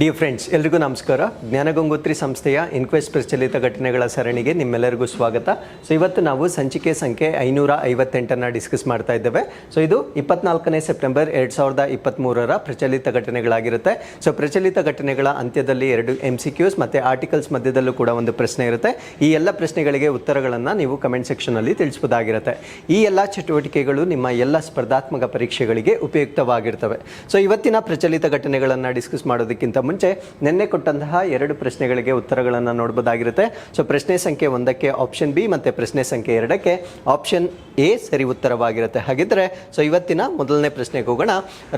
Dear friends, ಎಲ್ರಿಗೂ ನಮಸ್ಕಾರ. ಜ್ಞಾನಗಂಗೋತ್ರಿ ಸಂಸ್ಥೆಯ ಇನ್ಕ್ವೆಸ್ಟ್ ಪ್ರಚಲಿತ ಘಟನೆಗಳ ಸರಣಿಗೆ ನಿಮ್ಮೆಲ್ಲರಿಗೂ ಸ್ವಾಗತ. ಸೊ ಇವತ್ತು ನಾವು ಸಂಚಿಕೆ ಸಂಖ್ಯೆ 558 ಡಿಸ್ಕಸ್ ಮಾಡ್ತಾ ಇದ್ದೇವೆ. ಸೊ ಇದು 24ನೇ ಸೆಪ್ಟೆಂಬರ್ 2023 ಪ್ರಚಲಿತ ಘಟನೆಗಳಾಗಿರುತ್ತೆ. ಸೊ ಪ್ರಚಲಿತ ಘಟನೆಗಳ ಅಂತ್ಯದಲ್ಲಿ 2 MCQs ಮತ್ತು ಆರ್ಟಿಕಲ್ಸ್ ಮಧ್ಯದಲ್ಲೂ ಕೂಡ ಒಂದು ಪ್ರಶ್ನೆ ಇರುತ್ತೆ. ಈ ಎಲ್ಲ ಪ್ರಶ್ನೆಗಳಿಗೆ ಉತ್ತರಗಳನ್ನು ನೀವು ಕಮೆಂಟ್ ಸೆಕ್ಷನಲ್ಲಿ ತಿಳಿಸಬಹುದಾಗಿರುತ್ತೆ. ಈ ಎಲ್ಲ ಚಟುವಟಿಕೆಗಳು ನಿಮ್ಮ ಎಲ್ಲ ಸ್ಪರ್ಧಾತ್ಮಕ ಪರೀಕ್ಷೆಗಳಿಗೆ ಉಪಯುಕ್ತವಾಗಿರ್ತವೆ. ಸೊ ಇವತ್ತಿನ ಪ್ರಚಲಿತ ಘಟನೆಗಳನ್ನು ಡಿಸ್ಕಸ್ ಮಾಡೋದಕ್ಕಿಂತ ಮುಂಚೆ ನಿನ್ನೆ ಕೊಟ್ಟಂತಹ 2 ಪ್ರಶ್ನೆಗಳಿಗೆ ಉತ್ತರಗಳನ್ನು ನೋಡಬಹುದಾಗಿರುತ್ತೆ. ಸೊ ಪ್ರಶ್ನೆ ಸಂಖ್ಯೆ 1ಕ್ಕೆ ಆಪ್ಷನ್ ಬಿ ಮತ್ತು ಪ್ರಶ್ನೆ ಸಂಖ್ಯೆ 2ಕ್ಕೆ ಆಪ್ಷನ್ ಎ ಸರಿ ಉತ್ತರವಾಗಿರುತ್ತೆ. ಹಾಗಿದ್ರೆ ಸೊ ಇವತ್ತಿನ ಮೊದಲನೇ ಪ್ರಶ್ನೆಗೆ ಹೋಗೋಣ.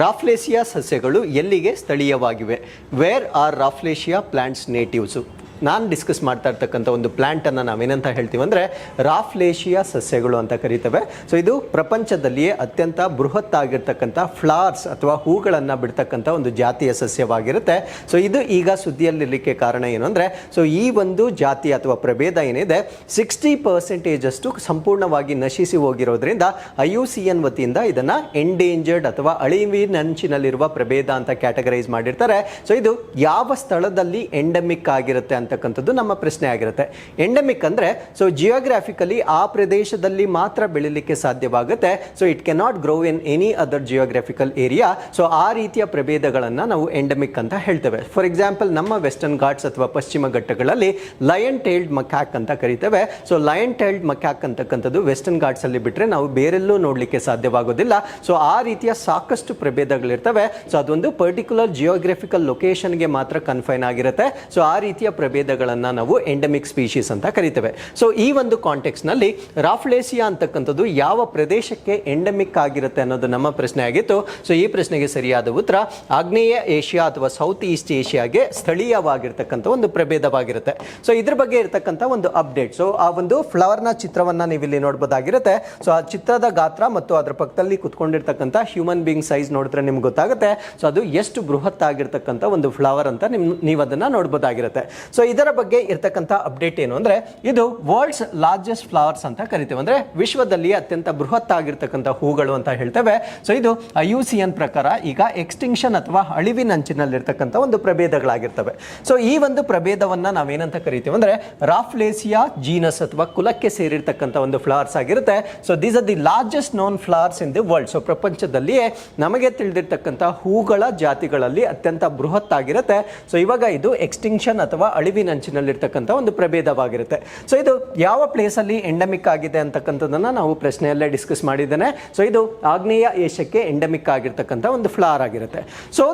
ರಾಫ್ಲೇಸಿಯಾ ಸಸ್ಯಗಳು ಎಲ್ಲಿಗೆ ಸ್ಥಳೀಯವಾಗಿವೆ? Where are rafflesia plants natives? ನಾನು ಡಿಸ್ಕಸ್ ಮಾಡ್ತಾ ಇರ್ತಕ್ಕಂಥ ಒಂದು ಪ್ಲ್ಯಾಂಟನ್ನು ನಾವೇನಂತ ಹೇಳ್ತೀವಿ ಅಂದರೆ ರಾಫ್ಲೇಶಿಯಾ ಸಸ್ಯಗಳು ಅಂತ ಕರಿತೇವೆ. ಸೊ ಇದು ಪ್ರಪಂಚದಲ್ಲಿಯೇ ಅತ್ಯಂತ ಬೃಹತ್ ಆಗಿರ್ತಕ್ಕಂಥ ಫ್ಲವರ್ಸ್ ಅಥವಾ ಹೂಗಳನ್ನು ಬಿಡ್ತಕ್ಕಂಥ ಒಂದು ಜಾತಿಯ ಸಸ್ಯವಾಗಿರುತ್ತೆ. ಸೊ ಇದು ಈಗ ಸುದ್ದಿಯಲ್ಲಿರಲಿಕ್ಕೆ ಕಾರಣ ಏನು ಅಂದರೆ, ಸೊ ಈ ಒಂದು ಜಾತಿ ಅಥವಾ ಪ್ರಭೇದ ಏನಿದೆ 60% ಸಂಪೂರ್ಣವಾಗಿ ನಶಿಸಿ ಹೋಗಿರೋದ್ರಿಂದ IUCN ವತಿಯಿಂದ ಇದನ್ನು ಎಂಡೇಂಜರ್ಡ್ ಅಥವಾ ಅಳಿವಿನಂಚಿನಲ್ಲಿರುವ ಪ್ರಭೇದ ಅಂತ ಕ್ಯಾಟಗರೈಸ್ ಮಾಡಿರ್ತಾರೆ. ಸೊ ಇದು ಯಾವ ಸ್ಥಳದಲ್ಲಿ ಎಂಡೆಮಿಕ್ ಆಗಿರುತ್ತೆ ಅಂತಕ್ಕಂಥದ್ದು ನಮ್ಮ ಪ್ರಶ್ನೆ ಆಗಿರುತ್ತೆ. ಎಂಡೆಮಿಕ್ ಅಂದರೆ ಸೊ ಜಿಯೋಗ್ರಾಫಿಕಲಿ ಆ ಪ್ರದೇಶದಲ್ಲಿ ಮಾತ್ರ ಬೆಳಿಲಿಕ್ಕೆ ಸಾಧ್ಯವಾಗುತ್ತೆ. So it can not grow in any other geographical area. So ಆ ರೀತಿಯ ಪ್ರಭೇದಗಳನ್ನು ನಾವು ಎಂಡೆಮಿಕ್ ಅಂತ ಹೇಳ್ತೇವೆ. ಫಾರ್ ಎಕ್ಸಾಂಪಲ್, ನಮ್ಮ ವೆಸ್ಟರ್ನ್ ಘಾಟ್ಸ್ ಅಥವಾ ಪಶ್ಚಿಮ ಘಟ್ಟಗಳಲ್ಲಿ ಲಯನ್ ಟೇಲ್ಡ್ ಮಕ್ಯಾಕ್ ಅಂತ ಕರಿತೇವೆ. ಸೊ ಲಯನ್ ಟೇಲ್ಡ್ ಮಕ್ಯಾಕ್ ಅಂತಕ್ಕಂಥದ್ದು ವೆಸ್ಟರ್ನ್ ಘಾಟ್ಸ್ ಅಲ್ಲಿ ಬಿಟ್ಟರೆ ನಾವು ಬೇರೆಲ್ಲೂ ನೋಡಲಿಕ್ಕೆ ಸಾಧ್ಯವಾಗೋದಿಲ್ಲ. ಸೊ ಆ ರೀತಿಯ ಸಾಕಷ್ಟು ಪ್ರಭೇದಗಳಿರ್ತವೆ. ಸೊ ಅದೊಂದು ಪರ್ಟಿಕ್ಯುಲರ್ ಜಿಯೋಗ್ರಫಿಕಲ್ ಲೊಕೇಶನ್ಗೆ ಮಾತ್ರ ಕನ್ಫೈನ್ ಆಗಿರುತ್ತೆ. ಸೊ ಆ ರೀತಿಯ ಪ್ರಭೇದಗಳನ್ನು ನಾವು ಎಂಡೆಮಿಕ್ ಸ್ಪೀಶೀಸ್ ಅಂತ ಕರಿತೇವೆ. ಸೊ ಈ ಒಂದು ಕಾಂಟೆಕ್ಸ್ಟ್ ನಲ್ಲಿ ರಾಫ್ಲೇಸಿಯಾ ಅಂತಕ್ಕಂಥದ್ದು ಯಾವ ಪ್ರದೇಶಕ್ಕೆ ಎಂಡೆಮಿಕ್ ಆಗಿರುತ್ತೆ ಅನ್ನೋದು ನಮ್ಮ ಪ್ರಶ್ನೆ ಆಗಿತ್ತು. ಸೊ ಈ ಪ್ರಶ್ನೆಗೆ ಸರಿಯಾದ ಉತ್ತರ ಆಗ್ನೇಯ ಏಷ್ಯಾ ಅಥವಾ ಸೌತ್ ಈಸ್ಟ್ ಏಷ್ಯಾಗೆ ಸ್ಥಳೀಯವಾಗಿರ್ತಕ್ಕಂಥ ಒಂದು ಪ್ರಭೇದವಾಗಿರುತ್ತೆ. ಸೊ ಇದ್ರ ಬಗ್ಗೆ ಇರತಕ್ಕಂಥ ಒಂದು ಅಪ್ಡೇಟ್. ಸೊ ಆ ಒಂದು ಫ್ಲವರ್ನ ಚಿತ್ರವನ್ನ ನೀವು ಇಲ್ಲಿ ನೋಡಬಹುದಾಗಿರುತ್ತೆ. ಸೊ ಆ ಚಿತ್ರದ ಗಾತ್ರ ಮತ್ತು ಅದರ ಪಕ್ಕದಲ್ಲಿ ಕುತ್ಕೊಂಡಿರ್ತಕ್ಕಂಥ ಹ್ಯೂಮನ್ ಬೀಯಿಂಗ್ ಸೈಜ್ ನೋಡಿದ್ರೆ ನಿಮ್ಗೆ ಗೊತ್ತಾಗುತ್ತೆ. ಸೊ ಅದು ಎಷ್ಟು ಬೃಹತ್ ಆಗಿರ್ತಕ್ಕಂಥ ಒಂದು ಫ್ಲವರ್ ಅಂತ ನೀವು ಅದನ್ನ ನೋಡಬಹುದಾಗಿರುತ್ತೆ. ಸೊ ಇದರ ಬಗ್ಗೆ ಇರತಕ್ಕಂಥ ಅಪ್ಡೇಟ್ ಏನು ಅಂದ್ರೆ, ಇದು ವರ್ಲ್ಡ್ಸ್ ಲಾರ್ಜೆಸ್ಟ್ ಫ್ಲವರ್ಸ್ ಅಂತ ಕರಿತೇವೆ. ಅಂದ್ರೆ ವಿಶ್ವದಲ್ಲಿ ಅತ್ಯಂತ ಬೃಹತ್ ಆಗಿರ್ತಕ್ಕಂಥ ಹೂಗಳು ಅಂತ ಹೇಳ್ತೇವೆ. ಸೊ ಇದು IUCN ಪ್ರಕಾರ ಈಗ ಎಕ್ಸ್ಟಿಂಕ್ಷನ್ ಅಥವಾ ಅಳಿವಿನಂಚಿನಲ್ಲಿರ್ತಕ್ಕಂಥ ಒಂದು ಪ್ರಭೇದಗಳಾಗಿರ್ತವೆ. ಸೊ ಈ ಒಂದು ಪ್ರಭೇದವನ್ನ ನಾವೇನಂತ ಕರಿತೀವಿ ಅಂದ್ರೆ ರಾಫ್ಲೇಸಿಯಾ ಜೀನಸ್ ಅಥವಾ ಕುಲಕ್ಕೆ ಸೇರಿರ್ತಕ್ಕಂಥ ಒಂದು ಫ್ಲವರ್ಸ್ ಆಗಿರುತ್ತೆ. So these are the largest known flowers in the world. So ಪ್ರಪಂಚದಲ್ಲಿಯೇ ನಮಗೆ ತಿಳಿದಿರ್ತಕ್ಕಂಥ ಹೂಗಳ ಜಾತಿಗಳಲ್ಲಿ ಅತ್ಯಂತ ಬೃಹತ್ ಆಗಿರುತ್ತೆ. ಸೊ ಇವಾಗ ಇದು ಎಕ್ಸ್ಟಿಂಕ್ಷನ್ ಅಥವಾ ಅಳಿವಿನಂಚಿನಲ್ಲಿರ್ತಕ್ಕಂಥ ಒಂದು ಪ್ರಭೇದವಾಗಿರುತ್ತೆ. ಸೊ ಇದು ಯಾವ ಪ್ಲೇಸ್ ಅಲ್ಲಿ ಎಂಡೆಮಿಕ್ ಆಗಿದೆ ಅಂತಕ್ಕಂಥದ್ದನ್ನ ನಾವು ಪ್ರಶ್ನೆಯಲ್ಲೇ ಡಿಸ್ಕಸ್ ಮಾಡಿದ್ದೇನೆ. ಸೊ ಇದು ಆಗ್ನೇಯ ಏಷ್ಯಾಕ್ಕೆ ಎಂಡೆಮಿಕ್ ಆಗಿರ್ತಕ್ಕಂಥ ಒಂದು ಫ್ಲವರ್ ಆಗಿರುತ್ತೆ. So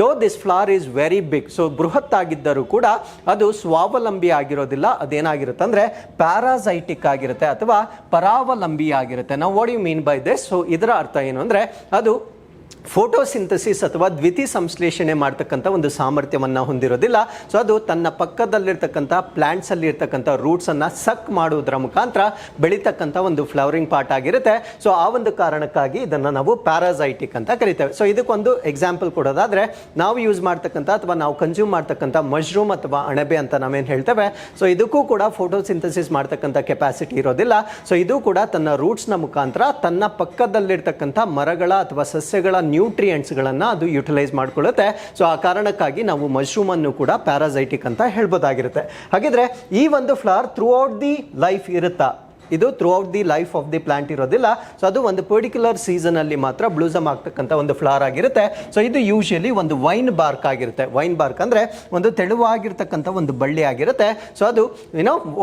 though this flower is very big. So ಬೃಹತ್ ಆಗಿದ್ದರೂ ಕೂಡ ಅದು ಸ್ವಾವಲಂಬಿ ಆಗಿರೋದಿಲ್ಲ. ಅದೇನಾಗಿರುತ್ತೆ ಅಂದ್ರೆ ಪ್ಯಾರಾಸೈಟಿಕ್ ಆಗಿರುತ್ತೆ ಅಥವಾ ಪರಾವಲಂಬಿ ಆಗಿರುತ್ತೆ. ನಾವು what you mean by this? So ಇದರ ಅರ್ಥ ಏನು ಅಂದ್ರೆ, ಅದು ಫೋಟೋಸಿಂಥಸಿಸ್ ಅಥವಾ ದ್ವಿತೀಯ ಸಂಶ್ಲೇಷಣೆ ಮಾಡ್ತಕ್ಕಂಥ ಒಂದು ಸಾಮರ್ಥ್ಯವನ್ನು ಹೊಂದಿರೋದಿಲ್ಲ. ಸೊ ಅದು ತನ್ನ ಪಕ್ಕದಲ್ಲಿರ್ತಕ್ಕಂಥ ಪ್ಲಾಂಟ್ಸ್ ಅಲ್ಲಿ ಇರ್ತಕ್ಕಂಥ ರೂಟ್ಸ್ ಅನ್ನ ಸಕ್ ಮಾಡುವುದರ ಮುಖಾಂತರ ಬೆಳೀತಕ್ಕಂಥ ಒಂದು ಫ್ಲವರಿಂಗ್ ಪಾರ್ಟ್ ಆಗಿರುತ್ತೆ. ಸೊ ಆ ಒಂದು ಕಾರಣಕ್ಕಾಗಿ ಇದನ್ನು ನಾವು ಪ್ಯಾರಾಸೈಟಿಕ್ ಅಂತ ಕರಿತೇವೆ. ಸೊ ಇದಕ್ಕೊಂದು ಎಕ್ಸಾಂಪಲ್ ಕೊಡೋದಾದ್ರೆ, ನಾವು ಯೂಸ್ ಮಾಡ್ತಕ್ಕಂಥ ಅಥವಾ ನಾವು ಕನ್ಸ್ಯೂಮ್ ಮಾಡ್ತಕ್ಕಂಥ ಮಶ್ರೂಮ್ ಅಥವಾ ಅಣಬೆ ಅಂತ ನಾವೇನು ಹೇಳ್ತೇವೆ. ಸೊ ಇದಕ್ಕೂ ಕೂಡ ಫೋಟೋಸಿಂಥಸಿಸ್ ಮಾಡ್ತಕ್ಕಂಥ ಕೆಪಾಸಿಟಿ ಇರೋದಿಲ್ಲ. ಸೊ ಇದು ಕೂಡ ತನ್ನ ರೂಟ್ಸ್ನ ಮುಖಾಂತರ ತನ್ನ ಪಕ್ಕದಲ್ಲಿರ್ತಕ್ಕಂಥ ಮರಗಳ ಅಥವಾ ಸಸ್ಯಗಳ ನ್ಯೂಟ್ರಿಯೆಂಟ್ಸ್ಗಳನ್ನು ಅದು ಯುಟಿಲೈಸ್ ಮಾಡ್ಕೊಳ್ಳುತ್ತೆ. ಸೊ ಆ ಕಾರಣಕ್ಕಾಗಿ ನಾವು ಮಶ್ರೂಮ್ ಅನ್ನು ಕೂಡ ಪ್ಯಾರಾಸೈಟಿಕ್ ಅಂತ ಹೇಳ್ಬೋದಾಗಿರುತ್ತೆ. ಹಾಗಿದ್ರೆ ಈ ಒಂದು flower through out the life ಇರುತ್ತಾ? ಇದು through out the life of the plant ಇರೋದಿಲ್ಲ. ಸೊ ಅದು ಒಂದು ಪರ್ಟಿಕ್ಯುಲರ್ ಸೀಸನ್ ಅಲ್ಲಿ ಮಾತ್ರ ಬ್ಲೂಸಮ್ ಆಗ್ತಕ್ಕಂಥ ಒಂದು ಫ್ಲವರ್ ಆಗಿರುತ್ತೆ. ಸೊ ಇದು ಯೂಶಲಿ ಒಂದು ವೈನ್ ಬಾರ್ಕ್ ಆಗಿರುತ್ತೆ. ವೈನ್ ಬಾರ್ಕ್ ಅಂದ್ರೆ ಒಂದು ತೆಳುವಾಗಿರ್ತಕ್ಕಂಥ ಒಂದು ಬಳ್ಳಿ ಆಗಿರುತ್ತೆ. ಸೊ ಅದು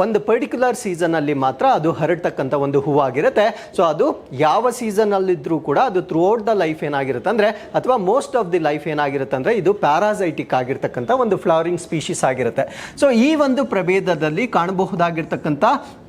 ಒಂದು ಪರ್ಟಿಕ್ಯುಲರ್ ಸೀಸನ್ ಅಲ್ಲಿ ಮಾತ್ರ ಅದು ಹರಡ್ತಕ್ಕಂಥ ಒಂದು ಹೂವು ಆಗಿರುತ್ತೆ. ಸೊ ಅದು ಯಾವ ಸೀಸನ್ ಅಲ್ಲಿದ್ರೂ ಕೂಡ ಅದು ಥ್ರೂ ಔಟ್ ದ ಲೈಫ್ ಏನಾಗಿರುತ್ತೆ ಅಂದ್ರೆ, ಅಥವಾ ಮೋಸ್ಟ್ ಆಫ್ ದಿ ಲೈಫ್ ಏನಾಗಿರುತ್ತೆ ಅಂದ್ರೆ, ಇದು ಪ್ಯಾರಾಸೈಟಿಕ್ ಆಗಿರ್ತಕ್ಕಂಥ ಒಂದು ಫ್ಲವರಿಂಗ್ ಸ್ಪೀಶೀಸ್ ಆಗಿರುತ್ತೆ. ಸೊ ಈ ಒಂದು ಪ್ರಭೇದದಲ್ಲಿ ಕಾಣಬಹುದಾಗಿರ್ತಕ್ಕಂಥ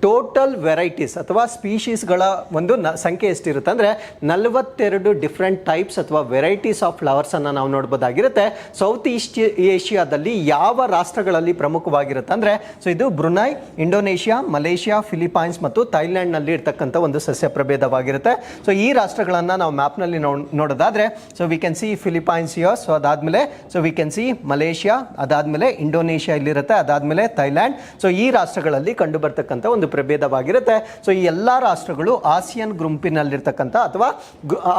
ಟೋಟಲ್ ವೆರೈಟೀಸ್ ಅಥವಾ ಸ್ಪೀಶೀಸ್ಗಳ ಒಂದು ಸಂಖ್ಯೆ ಎಷ್ಟಿರುತ್ತೆ ಅಂದರೆ 42 ಡಿಫ್ರೆಂಟ್ ಟೈಪ್ಸ್ ಅಥವಾ ವೆರೈಟೀಸ್ ಆಫ್ ಫ್ಲವರ್ಸ್ ಅನ್ನು ನಾವು ನೋಡಬಹುದಾಗಿರುತ್ತೆ. ಸೌತ್ ಈಸ್ಟ್ ಏಷ್ಯಾದಲ್ಲಿ ಯಾವ ರಾಷ್ಟ್ರಗಳಲ್ಲಿ ಪ್ರಮುಖವಾಗಿರುತ್ತೆ ಅಂದರೆ, ಸೊ ಇದು ಬ್ರುನೈ, ಇಂಡೋನೇಷಿಯಾ, ಮಲೇಷಿಯಾ, ಫಿಲಿಪೈನ್ಸ್ ಮತ್ತು ಥೈಲ್ಯಾಂಡ್ ನಲ್ಲಿ ಇರ್ತಕ್ಕಂಥ ಒಂದು ಸಸ್ಯ ಪ್ರಭೇದವಾಗಿರುತ್ತೆ. ಸೊ ಈ ರಾಷ್ಟ್ರಗಳನ್ನು ನಾವು ಮ್ಯಾಪ್ನಲ್ಲಿ ನೋಡೋದಾದ್ರೆ, so we can see Philippines here. So ಅದಾದ್ಮೇಲೆ so we can see Malaysia, ಅದಾದ್ಮೇಲೆ ಇಂಡೋನೇಷಿಯಾ ಇಲ್ಲಿರುತ್ತೆ, ಅದಾದ್ಮೇಲೆ ಥೈಲ್ಯಾಂಡ್. ಸೊ ಈ ರಾಷ್ಟ್ರಗಳಲ್ಲಿ ಕಂಡು ಬರ್ತಕ್ಕಂಥ ಒಂದು ಪ್ರಭೇದವಾಗಿರುತ್ತೆ. ಸೊ ಈ ಎಲ್ಲ ರಾಷ್ಟ್ರಗಳು ಆಸಿಯನ್ ಗುಂಪಿನಲ್ಲಿರ್ತಕ್ಕಂಥ ಅಥವಾ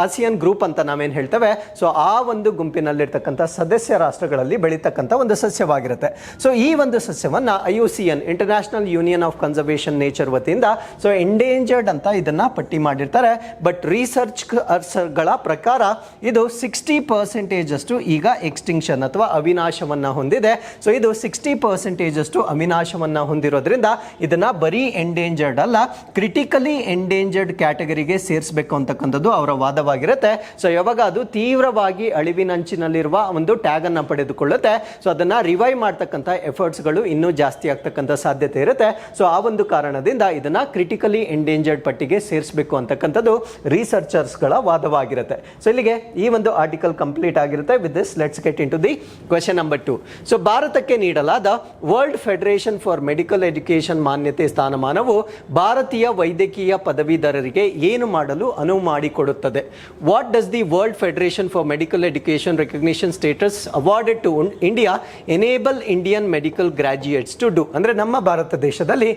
ಆಸಿಯನ್ ಗ್ರೂಪ್ ಅಂತ ನಾವೇನು ಹೇಳ್ತೇವೆ, ಸೊ ಆ ಒಂದು ಗುಂಪಿನಲ್ಲಿರ್ತಕ್ಕಂಥ ಸದಸ್ಯ ರಾಷ್ಟ್ರಗಳಲ್ಲಿ ಬೆಳೀತಕ್ಕಂಥ ಒಂದು ಸಸ್ಯವಾಗಿರುತ್ತೆ. ಸೊ ಈ ಒಂದು ಸಸ್ಯವನ್ನು IUCN international union of conservation nature ವತಿಯಿಂದ ಸೊ ಎಂಡೇಂಜರ್ಡ್ ಅಂತ ಇದನ್ನ ಪಟ್ಟಿ ಮಾಡಿರ್ತಾರೆ. ಬಟ್ ರಿಸರ್ಚ್ಗಳ ಪ್ರಕಾರ ಇದು 60% ಅಷ್ಟು ಈಗ ಎಕ್ಸ್ಟಿಂಕ್ಷನ್ ಅಥವಾ ಅವಿನಾಶವನ್ನ ಹೊಂದಿದೆ. ಸೊ ಇದು 60% ಅಷ್ಟು ಅವಿನಾಶವನ್ನ ಹೊಂದಿರೋದ್ರಿಂದ ಇದನ್ನ ಬರೀ ಎಂಡೇಂಜರ್ಡ್ ಅಲ್ಲ, ಕ್ರಿಟಿಕಲಿ ಎಂಡೇಂಜರ್ಡ್ ಕ್ಯಾಟಗರಿಗೆ ಸೇರಿಸಬೇಕು ಅಂತಕ್ಕಂಥದ್ದು ಅವರ ವಾದವಾಗಿರುತ್ತೆ. ಸೊ ಯಾವಾಗ ಅದು ತೀವ್ರವಾಗಿ ಅಳಿವಿನಂಚಿನಲ್ಲಿರುವ ಒಂದು ಟ್ಯಾಗ್ ಅನ್ನ ಪಡೆದುಕೊಳ್ಳುತ್ತೆ, ಸೊ ಅದನ್ನ ರಿವೈವ್ ಮಾಡ್ತಕ್ಕಂಥ ಎಫರ್ಟ್ಸ್ಗಳು ಇನ್ನೂ ಜಾಸ್ತಿ ಆಗ್ತಕ್ಕಂಥ ಸಾಧ್ಯತೆ ಇರುತ್ತೆ. ಸೊ ಆ ಒಂದು ಕಾರಣದಿಂದ ಇದನ್ನ ಕ್ರಿಟಿಕಲಿ ಎಂಡೇಂಜರ್ಡ್ ಪಟ್ಟಿಗೆ ಸೇರಿಸಬೇಕು ಅಂತಕ್ಕಂಥದ್ದು ರಿಸರ್ಚರ್ಸ್ಗಳ ವಾದವಾಗಿರುತ್ತೆ. ಸೊ ಇಲ್ಲಿಗೆ ಈ ಒಂದು ಆರ್ಟಿಕಲ್ ಕಂಪ್ಲೀಟ್ ಆಗಿರುತ್ತೆ. With this let's get into the question number 2. So ಭಾರತಕ್ಕೆ ನೀಡಲಾದ world federation for medical education ಮಾನ್ಯತೆ ಸ್ಥಾನಮಾನವು ಭಾರತೀಯ ವೈದ್ಯಕೀಯ ಪದವೀಧರರಿಗೆ ಏನು ಮಾಡಲು ಅನುವು ಮಾಡಿಕೊಡುತ್ತದೆ? What does the world federation for medical education recognition status awarded to India enable Indian medical graduates to do? ಅಂದರೆ ನಮ್ಮ ಭಾರತ ದೇಶದಲ್ಲಿ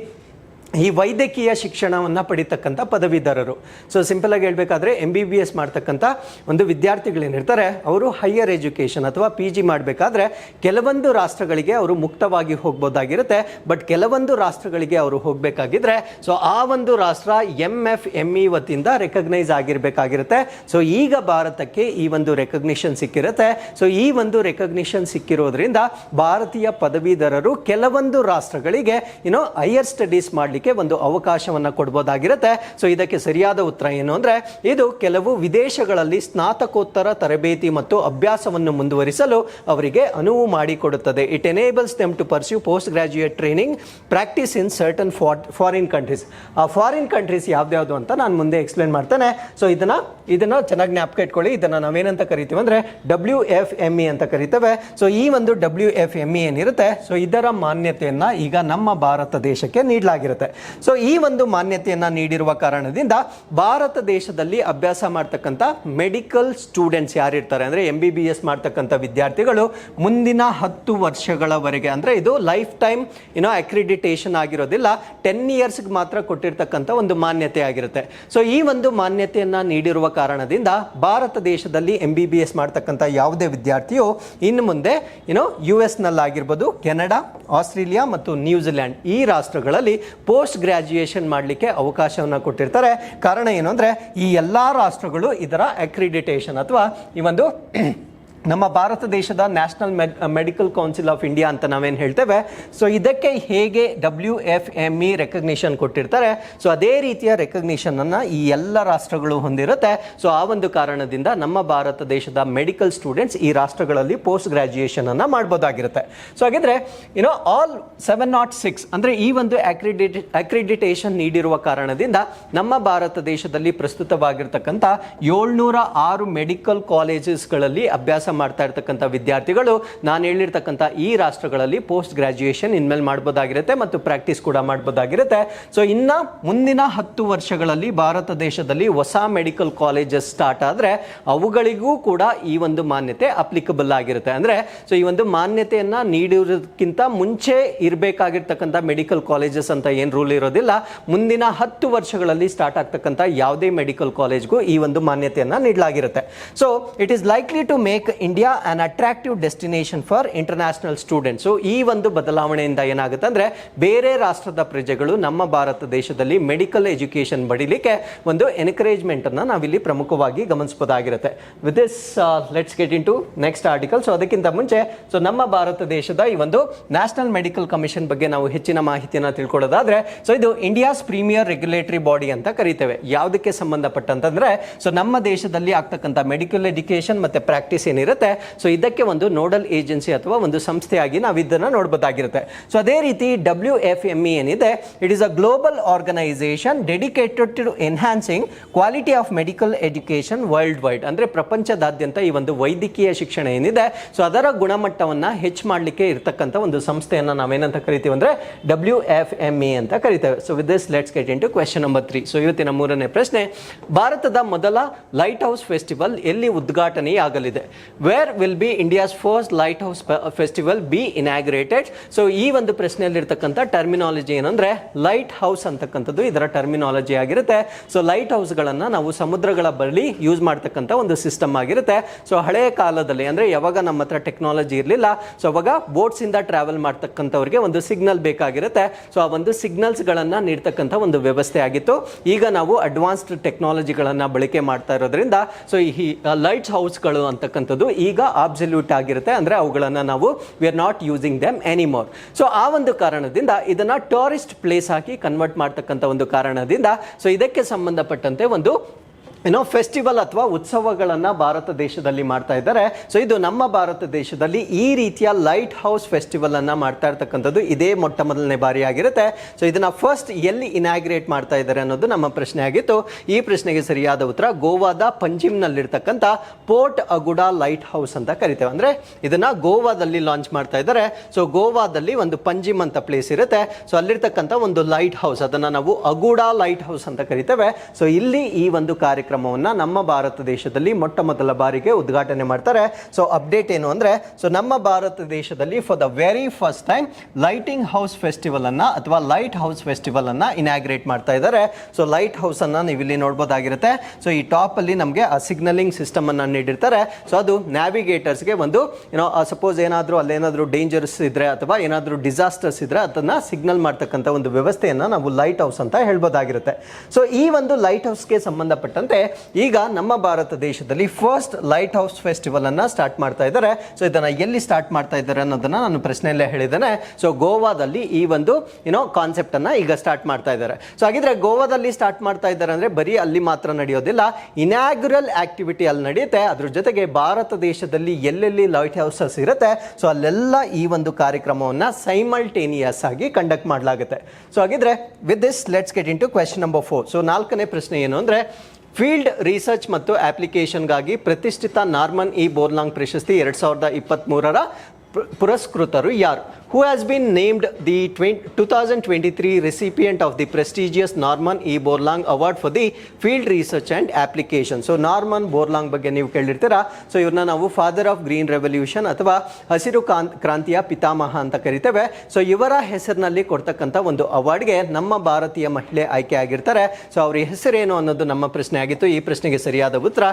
ಈ ವೈದ್ಯಕೀಯ ಶಿಕ್ಷಣವನ್ನು ಪಡಿತಕ್ಕಂಥ ಪದವೀಧರರು, ಸೊ ಸಿಂಪಲ್ ಆಗಿ ಹೇಳ್ಬೇಕಾದ್ರೆ MBBS ಮಾಡ್ತಕ್ಕಂಥ ಒಂದು ವಿದ್ಯಾರ್ಥಿಗಳೇನಿರ್ತಾರೆ ಅವರು ಹೈಯರ್ ಎಜುಕೇಷನ್ ಅಥವಾ PG ಮಾಡಬೇಕಾದ್ರೆ ಕೆಲವೊಂದು ರಾಷ್ಟ್ರಗಳಿಗೆ ಅವರು ಮುಕ್ತವಾಗಿ ಹೋಗ್ಬೋದಾಗಿರುತ್ತೆ. ಬಟ್ ಕೆಲವೊಂದು ರಾಷ್ಟ್ರಗಳಿಗೆ ಅವರು ಹೋಗಬೇಕಾಗಿದ್ರೆ ಸೊ ಆ ಒಂದು ರಾಷ್ಟ್ರ MFME ವತಿಯಿಂದ ರೆಕಗ್ನೈಸ್ ಆಗಿರಬೇಕಾಗಿರುತ್ತೆ. ಸೊ ಈಗ ಭಾರತಕ್ಕೆ ಈ ಒಂದು ರೆಕಗ್ನಿಷನ್ ಸಿಕ್ಕಿರುತ್ತೆ. ಸೊ ಈ ಒಂದು ರೆಕಗ್ನಿಷನ್ ಸಿಕ್ಕಿರೋದ್ರಿಂದ ಭಾರತೀಯ ಪದವೀಧರರು ಕೆಲವೊಂದು ರಾಷ್ಟ್ರಗಳಿಗೆ ಹೈಯರ್ ಸ್ಟಡೀಸ್ ಮಾಡಲಿಕ್ಕೆ ಒಂದು ಅವಕಾಶವನ್ನ ಕೊಡಬಹುದಾಗಿರುತ್ತೆ. ಸೊ ಇದಕ್ಕೆ ಸರಿಯಾದ ಉತ್ತರ ಏನು ಅಂದ್ರೆ ಇದು ಕೆಲವು ವಿದೇಶಗಳಲ್ಲಿ ಸ್ನಾತಕೋತ್ತರ ತರಬೇತಿ ಮತ್ತು ಅಭ್ಯಾಸವನ್ನು ಮುಂದುವರಿಸಲು ಅವರಿಗೆ ಅನುವು ಮಾಡಿಕೊಡುತ್ತದೆ. It enables them to pursue post graduate training practice in certain foreign countries. ಆ ಫಾರಿನ್ ಕಂಟ್ರೀಸ್ ಯಾವ್ದ್ಯಾವ್ದು ಅಂತ ನಾನು ಮುಂದೆ ಎಕ್ಸ್ಪ್ಲೇನ್ ಮಾಡ್ತೇನೆ. ಸೊ ಇದನ್ನ ಚೆನ್ನಾಗಿ ಜ್ಞಾಪಕ ಇಟ್ಕೊಳ್ಳಿ. ಇದನ್ನ ನಾವೇನಂತ ಕರಿತೀವಿ ಅಂದ್ರೆ WFME ಅಂತ ಕರಿತೇವೆ. ಸೊ ಈ ಒಂದು WFME ಏನಿರುತ್ತೆ, ಸೊ ಇದರ ಮಾನ್ಯತೆಯನ್ನ ಈಗ ನಮ್ಮ ಭಾರತ ದೇಶಕ್ಕೆ ನೀಡಲಾಗಿರುತ್ತೆ. ಸೊ ಈ ಒಂದು ಮಾನ್ಯತೆಯನ್ನ ನೀಡಿರುವ ಕಾರಣದಿಂದ ಭಾರತ ದೇಶದಲ್ಲಿ ಅಭ್ಯಾಸ ಮಾಡ್ತಕ್ಕಂಥ ಮೆಡಿಕಲ್ ಸ್ಟೂಡೆಂಟ್ಸ್ ಯಾರಿರ್ತಾರೆ ಅಂದ್ರೆ MBBS ಮಾಡ್ತಕ್ಕಂಥ ವಿದ್ಯಾರ್ಥಿಗಳು ಮುಂದಿನ 10 ವರ್ಷಗಳವರೆಗೆ, ಅಂದ್ರೆ ಇದು ಲೈಫ್ ಟೈಮ್ ಅಕ್ರಿಡಿಟೇಷನ್ ಆಗಿರೋದಿಲ್ಲ, 10 years ಮಾತ್ರ ಕೊಟ್ಟಿರ್ತಕ್ಕಂಥ ಒಂದು ಮಾನ್ಯತೆ ಆಗಿರುತ್ತೆ. ಸೊ ಈ ಒಂದು ಮಾನ್ಯತೆಯನ್ನ ನೀಡಿರುವ ಕಾರಣದಿಂದ ಭಾರತ ದೇಶದಲ್ಲಿ MBBS ಮಾಡ್ತಕ್ಕಂಥ ಯಾವುದೇ ವಿದ್ಯಾರ್ಥಿಯು ಇನ್ನು ಮುಂದೆ US ನಲ್ಲಾಗಿರ್ಬೋದು, ಕೆನಡಾ, ಆಸ್ಟ್ರೇಲಿಯಾ ಮತ್ತು ನ್ಯೂಜಿಲ್ಯಾಂಡ್ ಈ ರಾಷ್ಟ್ರಗಳಲ್ಲಿ ಪೋಸ್ಟ್ ಗ್ರಾಜ್ಯುಯೇಷನ್ ಮಾಡಲಿಕ್ಕೆ ಅವಕಾಶವನ್ನು ಕೊಟ್ಟಿರ್ತಾರೆ. ಕಾರಣ ಏನು ಅಂದ್ರೆ ಈ ಎಲ್ಲಾ ರಾಷ್ಟ್ರಗಳು ಇದರ ಅಕ್ರಿಡಿಟೇಷನ್ ಅಥವಾ ಈ ಒಂದು ನಮ್ಮ ಭಾರತ ದೇಶದ national medical council of India ಅಂತ ನಾವೇನು ಹೇಳ್ತೇವೆ, ಸೊ ಇದಕ್ಕೆ ಹೇಗೆ WFME ರೆಕಗ್ನಿಷನ್ ಕೊಟ್ಟಿರ್ತಾರೆ, ಸೊ ಅದೇ ರೀತಿಯ ರೆಕಗ್ನಿಷನ್ ಅನ್ನ ಈ ಎಲ್ಲ ರಾಷ್ಟ್ರಗಳು ಹೊಂದಿರುತ್ತೆ. ಸೊ ಆ ಒಂದು ಕಾರಣದಿಂದ ನಮ್ಮ ಭಾರತ ದೇಶದ ಮೆಡಿಕಲ್ ಸ್ಟೂಡೆಂಟ್ಸ್ ಈ ರಾಷ್ಟ್ರಗಳಲ್ಲಿ ಪೋಸ್ಟ್ ಗ್ರಾಜ್ಯುಯೇಷನ್ ಅನ್ನ ಮಾಡಬಹುದಾಗಿರುತ್ತೆ. ಸೊ ಹಾಗಿದ್ರೆ ಆಲ್ 706 ಅಂದ್ರೆ ಈ ಒಂದು ಅಕ್ರಿಡಿಟೇಷನ್ ನೀಡಿರುವ ಕಾರಣದಿಂದ ನಮ್ಮ ಭಾರತ ದೇಶದಲ್ಲಿ ಪ್ರಸ್ತುತವಾಗಿರ್ತಕ್ಕಂಥ 706 ಮೆಡಿಕಲ್ ಕಾಲೇಜಸ್ಗಳಲ್ಲಿ ಅಭ್ಯಾಸ ಮಾಡ್ತಾ ಇರ್ತಕ್ಕಂಥ ವಿದ್ಯಾರ್ಥಿಗಳು ನಾನು ಹೇಳಿರ್ತಕ್ಕಂಥ ಈ ರಾಷ್ಟ್ರಗಳಲ್ಲಿ ಪೋಸ್ಟ್ ಗ್ರಾಜ್ಯುಯೇಷನ್ ಇನ್ಮೇಲೆ ಮಾಡಬಹುದಾಗಿರುತ್ತೆ ಮತ್ತು ಪ್ರಾಕ್ಟೀಸ್ ಕೂಡ ಮಾಡಬಹುದಾಗಿರುತ್ತೆ. ಸೊ ಇನ್ನ ಮುಂದಿನ 10 ವರ್ಷಗಳಲ್ಲಿ ಭಾರತ ದೇಶದಲ್ಲಿ ಹೊಸ ಮೆಡಿಕಲ್ ಕಾಲೇಜಸ್ ಸ್ಟಾರ್ಟ್ ಆದ್ರೆ ಅವುಗಳಿಗೂ ಕೂಡ ಈ ಒಂದು ಮಾನ್ಯತೆ ಅಪ್ಲಿಕಬಲ್ ಆಗಿರುತ್ತೆ. ಅಂದ್ರೆ ಸೊ ಈ ಒಂದು ಮಾನ್ಯತೆಯನ್ನ ನೀಡಿರೋದಕ್ಕಿಂತ ಮುಂಚೆ ಇರಬೇಕಾಗಿರ್ತಕ್ಕಂಥ ಮೆಡಿಕಲ್ ಕಾಲೇಜಸ್ ಅಂತ ಏನ್ ರೂಲ್ ಇರೋದಿಲ್ಲ, ಮುಂದಿನ 10 ವರ್ಷಗಳಲ್ಲಿ ಸ್ಟಾರ್ಟ್ ಆಗ್ತಕ್ಕಂಥ ಯಾವುದೇ ಮೆಡಿಕಲ್ ಕಾಲೇಜ್ಗೂ ಈ ಒಂದು ಮಾನ್ಯತೆಯನ್ನ ನೀಡಲಾಗಿರುತ್ತೆ. So it is likely to make India an attractive destination for international students. ಈ ಒಂದು ಬದಲಾವಣೆಯಿಂದ ಏನಾಗುತ್ತೆ ಅಂದ್ರೆ ಬೇರೆ ರಾಷ್ಟ್ರದ ಪ್ರಜೆಗಳು ನಮ್ಮ ಭಾರತ ದೇಶದಲ್ಲಿ ಮೆಡಿಕಲ್ ಎಜುಕೇಶನ್ ಪಡಿಲಿಕ್ಕೆ ಒಂದು ಎನ್ಕರೇಜ್ಮೆಂಟ್ ಅನ್ನ ನಾವಿಲ್ಲಿ ಪ್ರಮುಖವಾಗಿ ಗಮನಿಸಬಹುದಾಗಿರುತ್ತೆ. With this let's get into next article. So ಅದಕ್ಕಿಂತ ಮುಂಚೆ ಸೊ ನಮ್ಮ ಭಾರತ ದೇಶದ ಈ ಒಂದು ನ್ಯಾಷನಲ್ ಮೆಡಿಕಲ್ ಕಮಿಷನ್ ಬಗ್ಗೆ ನಾವು ಹೆಚ್ಚಿನ ಮಾಹಿತಿಯನ್ನು ತಿಳ್ಕೊಳ್ಳೋದಾದ್ರೆ, ಸೊ ಇದು ಇಂಡಿಯಾಸ್ ಪ್ರೀಮಿಯರ್ ರೆಗ್ಯುಲೇಟರಿ ಬಾಡಿ ಅಂತ ಕರಿತೇವೆ. ಯಾವುದಕ್ಕೆ ಸಂಬಂಧಪಟ್ಟಂತಂದ್ರೆ ಸೊ ನಮ್ಮ ದೇಶದಲ್ಲಿ ಆಗ್ತಕ್ಕಂಥ ಮೆಡಿಕಲ್ ಎಜುಕೇಶನ್ ಮತ್ತೆ ಪ್ರಾಕ್ಟೀಸ್ ಏನಿರುತ್ತೆ, ಸೊ ಇದಕ್ಕೆ ಒಂದು ನೋಡಲ್ ಏಜೆನ್ಸಿ ಅಥವಾ ಒಂದು ಸಂಸ್ಥೆಯಾಗಿ ನಾವು ಇದನ್ನ ನೋಡಬಹುದಾಗಿರುತ್ತೆ. ಸೊ ಅದೇ ರೀತಿ WFME ಏನಿದೆ, it is a global organisation dedicated to enhancing quality of medical education worldwide. ಅಂದ್ರೆ ಪ್ರಪಂಚದಾದ್ಯಂತ ಈ ಒಂದು ವೈದ್ಯಕೀಯ ಶಿಕ್ಷಣ ಏನಿದೆ, ಸೊ ಅದರ ಗುಣಮಟ್ಟವನ್ನ ಹೆಚ್ಚು ಮಾಡಲಿಕ್ಕೆ ಇರತಕ್ಕಂಥ ಒಂದು ಸಂಸ್ಥೆಯನ್ನ ನಾವೇನಂತ ಕರಿತೀವಿ ಅಂದ್ರೆ WFME ಅಂತ ಕರಿತೇವೆ. So with this let's get into question number 3. So ಇವತ್ತಿನ ಮೂರನೇ ಪ್ರಶ್ನೆ, ಭಾರತದ ಮೊದಲ ಲೈಟ್ ಹೌಸ್ ಫೆಸ್ಟಿವಲ್ ಎಲ್ಲಿ ಉದ್ಘಾಟನೆಯಾಗಲಿದೆ? Where will be India's first lighthouse festival be inaugurated. So ಈ ಒಂದು ಪ್ರಶ್ನೆಯಲ್ಲಿರ್ತಕ್ಕಂಥ ಟರ್ಮಿನಾಲಜಿ ಏನಂದ್ರೆ ಲೈಟ್ ಹೌಸ್ ಅಂತಕ್ಕಂಥದ್ದು ಇದರ ಟರ್ಮಿನಾಲಜಿ ಆಗಿರುತ್ತೆ. ಸೊ ಲೈಟ್ ಹೌಸ್ಗಳನ್ನು ನಾವು ಸಮುದ್ರಗಳ ಬಳಿ ಯೂಸ್ ಮಾಡ್ತಕ್ಕಂಥ ಒಂದು ಸಿಸ್ಟಮ್ ಆಗಿರುತ್ತೆ. ಸೊ ಹಳೆಯ ಕಾಲದಲ್ಲಿ ಅಂದ್ರೆ ಯಾವಾಗ ನಮ್ಮ ಹತ್ರ ಟೆಕ್ನಾಲಜಿ ಇರಲಿಲ್ಲ, ಸೊ ಅವಾಗ ಬೋಟ್ಸ್ ಇಂದ ಟ್ರಾವೆಲ್ ಮಾಡ್ತಕ್ಕಂಥವ್ರಿಗೆ ಒಂದು ಸಿಗ್ನಲ್ ಬೇಕಾಗಿರುತ್ತೆ. ಸೊ ಆ ಒಂದು ಸಿಗ್ನಲ್ಸ್ ಗಳನ್ನ ನೀಡ್ತಕ್ಕಂಥ ಒಂದು ವ್ಯವಸ್ಥೆ ಆಗಿತ್ತು. ಈಗ ನಾವು ಅಡ್ವಾನ್ಸ್ಡ್ ಟೆಕ್ನಾಲಜಿಗಳನ್ನ ಬಳಕೆ ಮಾಡ್ತಾ ಇರೋದ್ರಿಂದ ಸೊ ಈ ಲೈಟ್ ಹೌಸ್ಗಳು ಅಂತಕ್ಕಂಥದ್ದು ಈಗ ಆಬ್ಸಲ್ಯೂಟ್ ಆಗಿರುತ್ತೆ. ಅಂದ್ರೆ ಅವುಗಳನ್ನ ನಾವು we are not using them anymore. So ಆ ಒಂದು ಕಾರಣದಿಂದ ಇದನ್ನ ಟೂರಿಸ್ಟ್ ಪ್ಲೇಸ್ ಆಗಿ ಕನ್ವರ್ಟ್ ಮಾಡ್ತಕ್ಕಂಥ ಒಂದು ಕಾರಣದಿಂದ ಸೊ ಇದಕ್ಕೆ ಸಂಬಂಧಪಟ್ಟಂತೆ ಒಂದು ಫೆಸ್ಟಿವಲ್ ಅಥವಾ ಉತ್ಸವಗಳನ್ನು ಭಾರತ ದೇಶದಲ್ಲಿ ಮಾಡ್ತಾ ಇದ್ದಾರೆ. ಸೊ ಇದು ನಮ್ಮ ಭಾರತ ದೇಶದಲ್ಲಿ ಈ ರೀತಿಯ ಲೈಟ್ ಹೌಸ್ ಫೆಸ್ಟಿವಲ್ ಅನ್ನ ಮಾಡ್ತಾ ಇರ್ತಕ್ಕಂಥದ್ದು ಇದೇ ಮೊಟ್ಟ ಮೊದಲನೇ ಬಾರಿ ಆಗಿರುತ್ತೆ. ಸೊ ಇದನ್ನ ಫಸ್ಟ್ ಎಲ್ಲಿ ಇನಾಗ್ರೇಟ್ ಮಾಡ್ತಾ ಇದ್ದಾರೆ ಅನ್ನೋದು ನಮ್ಮ ಪ್ರಶ್ನೆ ಆಗಿತ್ತು. ಈ ಪ್ರಶ್ನೆಗೆ ಸರಿಯಾದ ಉತ್ತರ ಗೋವಾದ ಪಂಜಿಮ್ನಲ್ಲಿರ್ತಕ್ಕಂಥ ಪೋರ್ಟ್ ಅಗುಡಾ ಲೈಟ್ ಹೌಸ್ ಅಂತ ಕರಿತೇವೆ. ಅಂದ್ರೆ ಇದನ್ನ ಗೋವಾದಲ್ಲಿ ಲಾಂಚ್ ಮಾಡ್ತಾ ಇದ್ದಾರೆ. ಸೊ ಗೋವಾದಲ್ಲಿ ಒಂದು ಪಂಜಿಮ್ ಅಂತ ಪ್ಲೇಸ್ ಇರುತ್ತೆ. ಸೊ ಅಲ್ಲಿರ್ತಕ್ಕಂಥ ಒಂದು ಲೈಟ್ ಹೌಸ್ ಅದನ್ನ ನಾವು ಅಗುಡಾ ಲೈಟ್ ಹೌಸ್ ಅಂತ ಕರಿತೇವೆ. ಸೊ ಇಲ್ಲಿ ಈ ಒಂದು ಕಾರ್ಯಕ್ರಮವನ್ನ ನಮ್ಮ ಭಾರತ ದೇಶದಲ್ಲಿ ಮೊಟ್ಟ ಮೊದಲ ಬಾರಿಗೆ ಉದ್ಘಾಟನೆ ಮಾಡ್ತಾರೆ. ಸೊ ಅಪ್ಡೇಟ್ ಏನು ಅಂದ್ರೆ ಸೊ ನಮ್ಮ ಭಾರತ ದೇಶದಲ್ಲಿ for the very first time lighting house festival ಅನ್ನ ಅಥವಾ ಲೈಟ್ ಹೌಸ್ ಫೆಸ್ಟಿವಲ್ ಅನ್ನ ಇನಾಗ್ರೇಟ್ ಮಾಡ್ತಾ ಇದ್ದಾರೆ. ಸೊ ಲೈಟ್ ಹೌಸ್ ಅನ್ನ ನೀವು ಇಲ್ಲಿ ನೋಡಬಹುದಾಗಿರುತ್ತೆ. ಸೊ ಈ ಟಾಪ್ ಅಲ್ಲಿ ನಮಗೆ ಆ ಸಿಗ್ನಲಿಂಗ್ ಸಿಸ್ಟಮ್ ಅನ್ನ ನೀಡಿರ್ತಾರೆ. ಸೊ ಅದು ನ್ಯಾವಿಗೇಟರ್ಸ್ಗೆ ಒಂದು ಸಪೋಸ್ ಏನಾದರೂ ಅಲ್ಲೇನಾದರೂ ಡೇಂಜರ್ಸ್ ಇದ್ರೆ ಅಥವಾ ಏನಾದರೂ ಡಿಸಾಸ್ಟರ್ಸ್ ಇದ್ರೆ ಅದನ್ನ ಸಿಗ್ನಲ್ ಮಾಡ್ತಕ್ಕಂಥ ಒಂದು ವ್ಯವಸ್ಥೆಯನ್ನ ನಾವು ಲೈಟ್ ಹೌಸ್ ಅಂತ ಹೇಳ್ಬೋದಾಗಿರುತ್ತೆ. ಸೊ ಈ ಒಂದು ಲೈಟ್ ಹೌಸ್ಗೆ ಸಂಬಂಧಪಟ್ಟಂತೆ ಈಗ ನಮ್ಮ ಭಾರತ ದೇಶದಲ್ಲಿ ಫಸ್ಟ್ ಲೈಟ್ ಹೌಸ್ ಫೆಸ್ಟಿವಲ್ ಅನ್ನ ಸ್ಟಾರ್ಟ್ ಮಾಡ್ತಾ ಇದ್ದಾರೆ. ಸೊ ಇದನ್ನ ಎಲ್ಲಿ ಸ್ಟಾರ್ಟ್ ಮಾಡ್ತಾ ಇದ್ದಾರೆ ಅನ್ನೋದನ್ನ ನಾನು ಪ್ರಶ್ನೆಯಲ್ಲೇ ಹೇಳಿದ್ದೇನೆ. ಸೊ ಗೋವಾದಲ್ಲಿ ಈ ಒಂದು ಕಾನ್ಸೆಪ್ಟ್ ಅನ್ನ ಈಗ ಸ್ಟಾರ್ಟ್ ಮಾಡ್ತಾ ಇದ್ದಾರೆ. ಸೊ ಹಾಗಿದ್ರೆ ಗೋವಾದಲ್ಲಿ ಸ್ಟಾರ್ಟ್ ಮಾಡ್ತಾ ಇದ್ದಾರೆ ಅಂದ್ರೆ ಬರೀ ಅಲ್ಲಿ ಮಾತ್ರ ನಡೆಯೋದಿಲ್ಲ, ಇನಾಗ್ಯುರಲ್ ಆಕ್ಟಿವಿಟಿ ಅಲ್ಲಿ ನಡೆಯುತ್ತೆ. ಅದ್ರ ಜೊತೆಗೆ ಭಾರತ ದೇಶದಲ್ಲಿ ಎಲ್ಲೆಲ್ಲಿ ಲೈಟ್ ಹೌಸಸ್ ಇರುತ್ತೆ ಸೊ ಅಲ್ಲೆಲ್ಲ ಈ ಒಂದು ಕಾರ್ಯಕ್ರಮವನ್ನ ಸೈಮಲ್ಟೇನಿಯಸ್ ಆಗಿ ಕಂಡಕ್ಟ್ ಮಾಡಲಾಗುತ್ತೆ. ಸೊ ಹಾಗಿದ್ರೆ with this let's get into question number 4. So 4ನೇ ಪ್ರಶ್ನೆ ಏನು ಅಂದ್ರೆ ಫೀಲ್ಡ್ ರಿಸರ್ಚ್ ಮತ್ತು ಅಪ್ಲಿಕೇಶನ್ಗಾಗಿ ಪ್ರತಿಷ್ಠಿತ ನಾರ್ಮನ್ ಇ ಬೋರ್ಲಾಂಗ್ ಪ್ರಶಸ್ತಿ 2023ರ ಪುರಸ್ಕೃತರು ಯಾರು? Who has been named the 2023 recipient of the prestigious Norman E. Borlaug Award for the Field Research and Application. So Norman Borlaug ಬಗ್ಗೆ ನೀವು ಕೇಳಿರ್ತೀರಾ. ಸೊ ಇವ್ರನ್ನ ನಾವು ಫಾದರ್ ಆಫ್ ಗ್ರೀನ್ ರೆವಲ್ಯೂಷನ್ ಅಥವಾ ಹಸಿರು ಕ್ರಾಂತಿಯ ಪಿತಾಮಹ ಅಂತ ಕರಿತೇವೆ. ಸೊ ಇವರ ಹೆಸರಿನಲ್ಲಿ ಕೊಡ್ತಕ್ಕಂಥ ಒಂದು ಅವಾರ್ಡ್ಗೆ ನಮ್ಮ ಭಾರತೀಯ ಮಹಿಳೆ ಆಯ್ಕೆ ಆಗಿರ್ತಾರೆ. ಸೊ ಅವ್ರ ಹೆಸರೇನು ಅನ್ನೋದು ನಮ್ಮ ಪ್ರಶ್ನೆ ಆಗಿತ್ತು. ಈ ಪ್ರಶ್ನೆಗೆ ಸರಿಯಾದ ಉತ್ತರ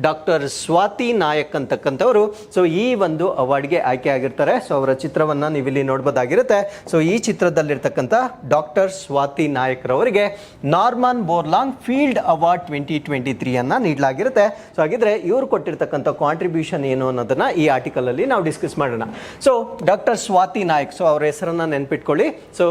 ಡಾಕ್ಟರ್ ಸ್ವಾತಿ ನಾಯಕ್ ಅಂತಕ್ಕಂಥವರು ಸೊ ಈ ಒಂದು ಅವಾರ್ಡ್ಗೆ ಆಯ್ಕೆ ಆಗಿರ್ತಾರೆ. ಸೊ ಅವರ ಚಿತ್ರವನ್ನ ನೀವು ಇಲ್ಲಿ ನೋಡಬಹುದಾಗಿರುತ್ತೆ. ಸೊ ಈ ಚಿತ್ರದಲ್ಲಿರ್ತಕ್ಕಂಥ ಡಾಕ್ಟರ್ ಸ್ವಾತಿ ನಾಯಕ್ ರವರಿಗೆ ನಾರ್ಮನ್ ಬೋರ್ಲಾಂಗ್ ಫೀಲ್ಡ್ ಅವಾರ್ಡ್ 2023 ಅನ್ನ ನೀಡಲಾಗಿರುತ್ತೆ. ಸೊ ಹಾಗಿದ್ರೆ ಇವರು ಕೊಟ್ಟಿರ್ತಕ್ಕಂಥ ಕಾಂಟ್ರಿಬ್ಯೂಷನ್ ಏನು ಅನ್ನೋದನ್ನ ಈ ಆರ್ಟಿಕಲ್ ಅಲ್ಲಿ ನಾವು ಡಿಸ್ಕಸ್ ಮಾಡೋಣ. So doctor Swati Nayak, so ಅವ್ರ ಹೆಸರನ್ನ ನೆನ್ಪಿಟ್ಕೊಳ್ಳಿ. ಸೊ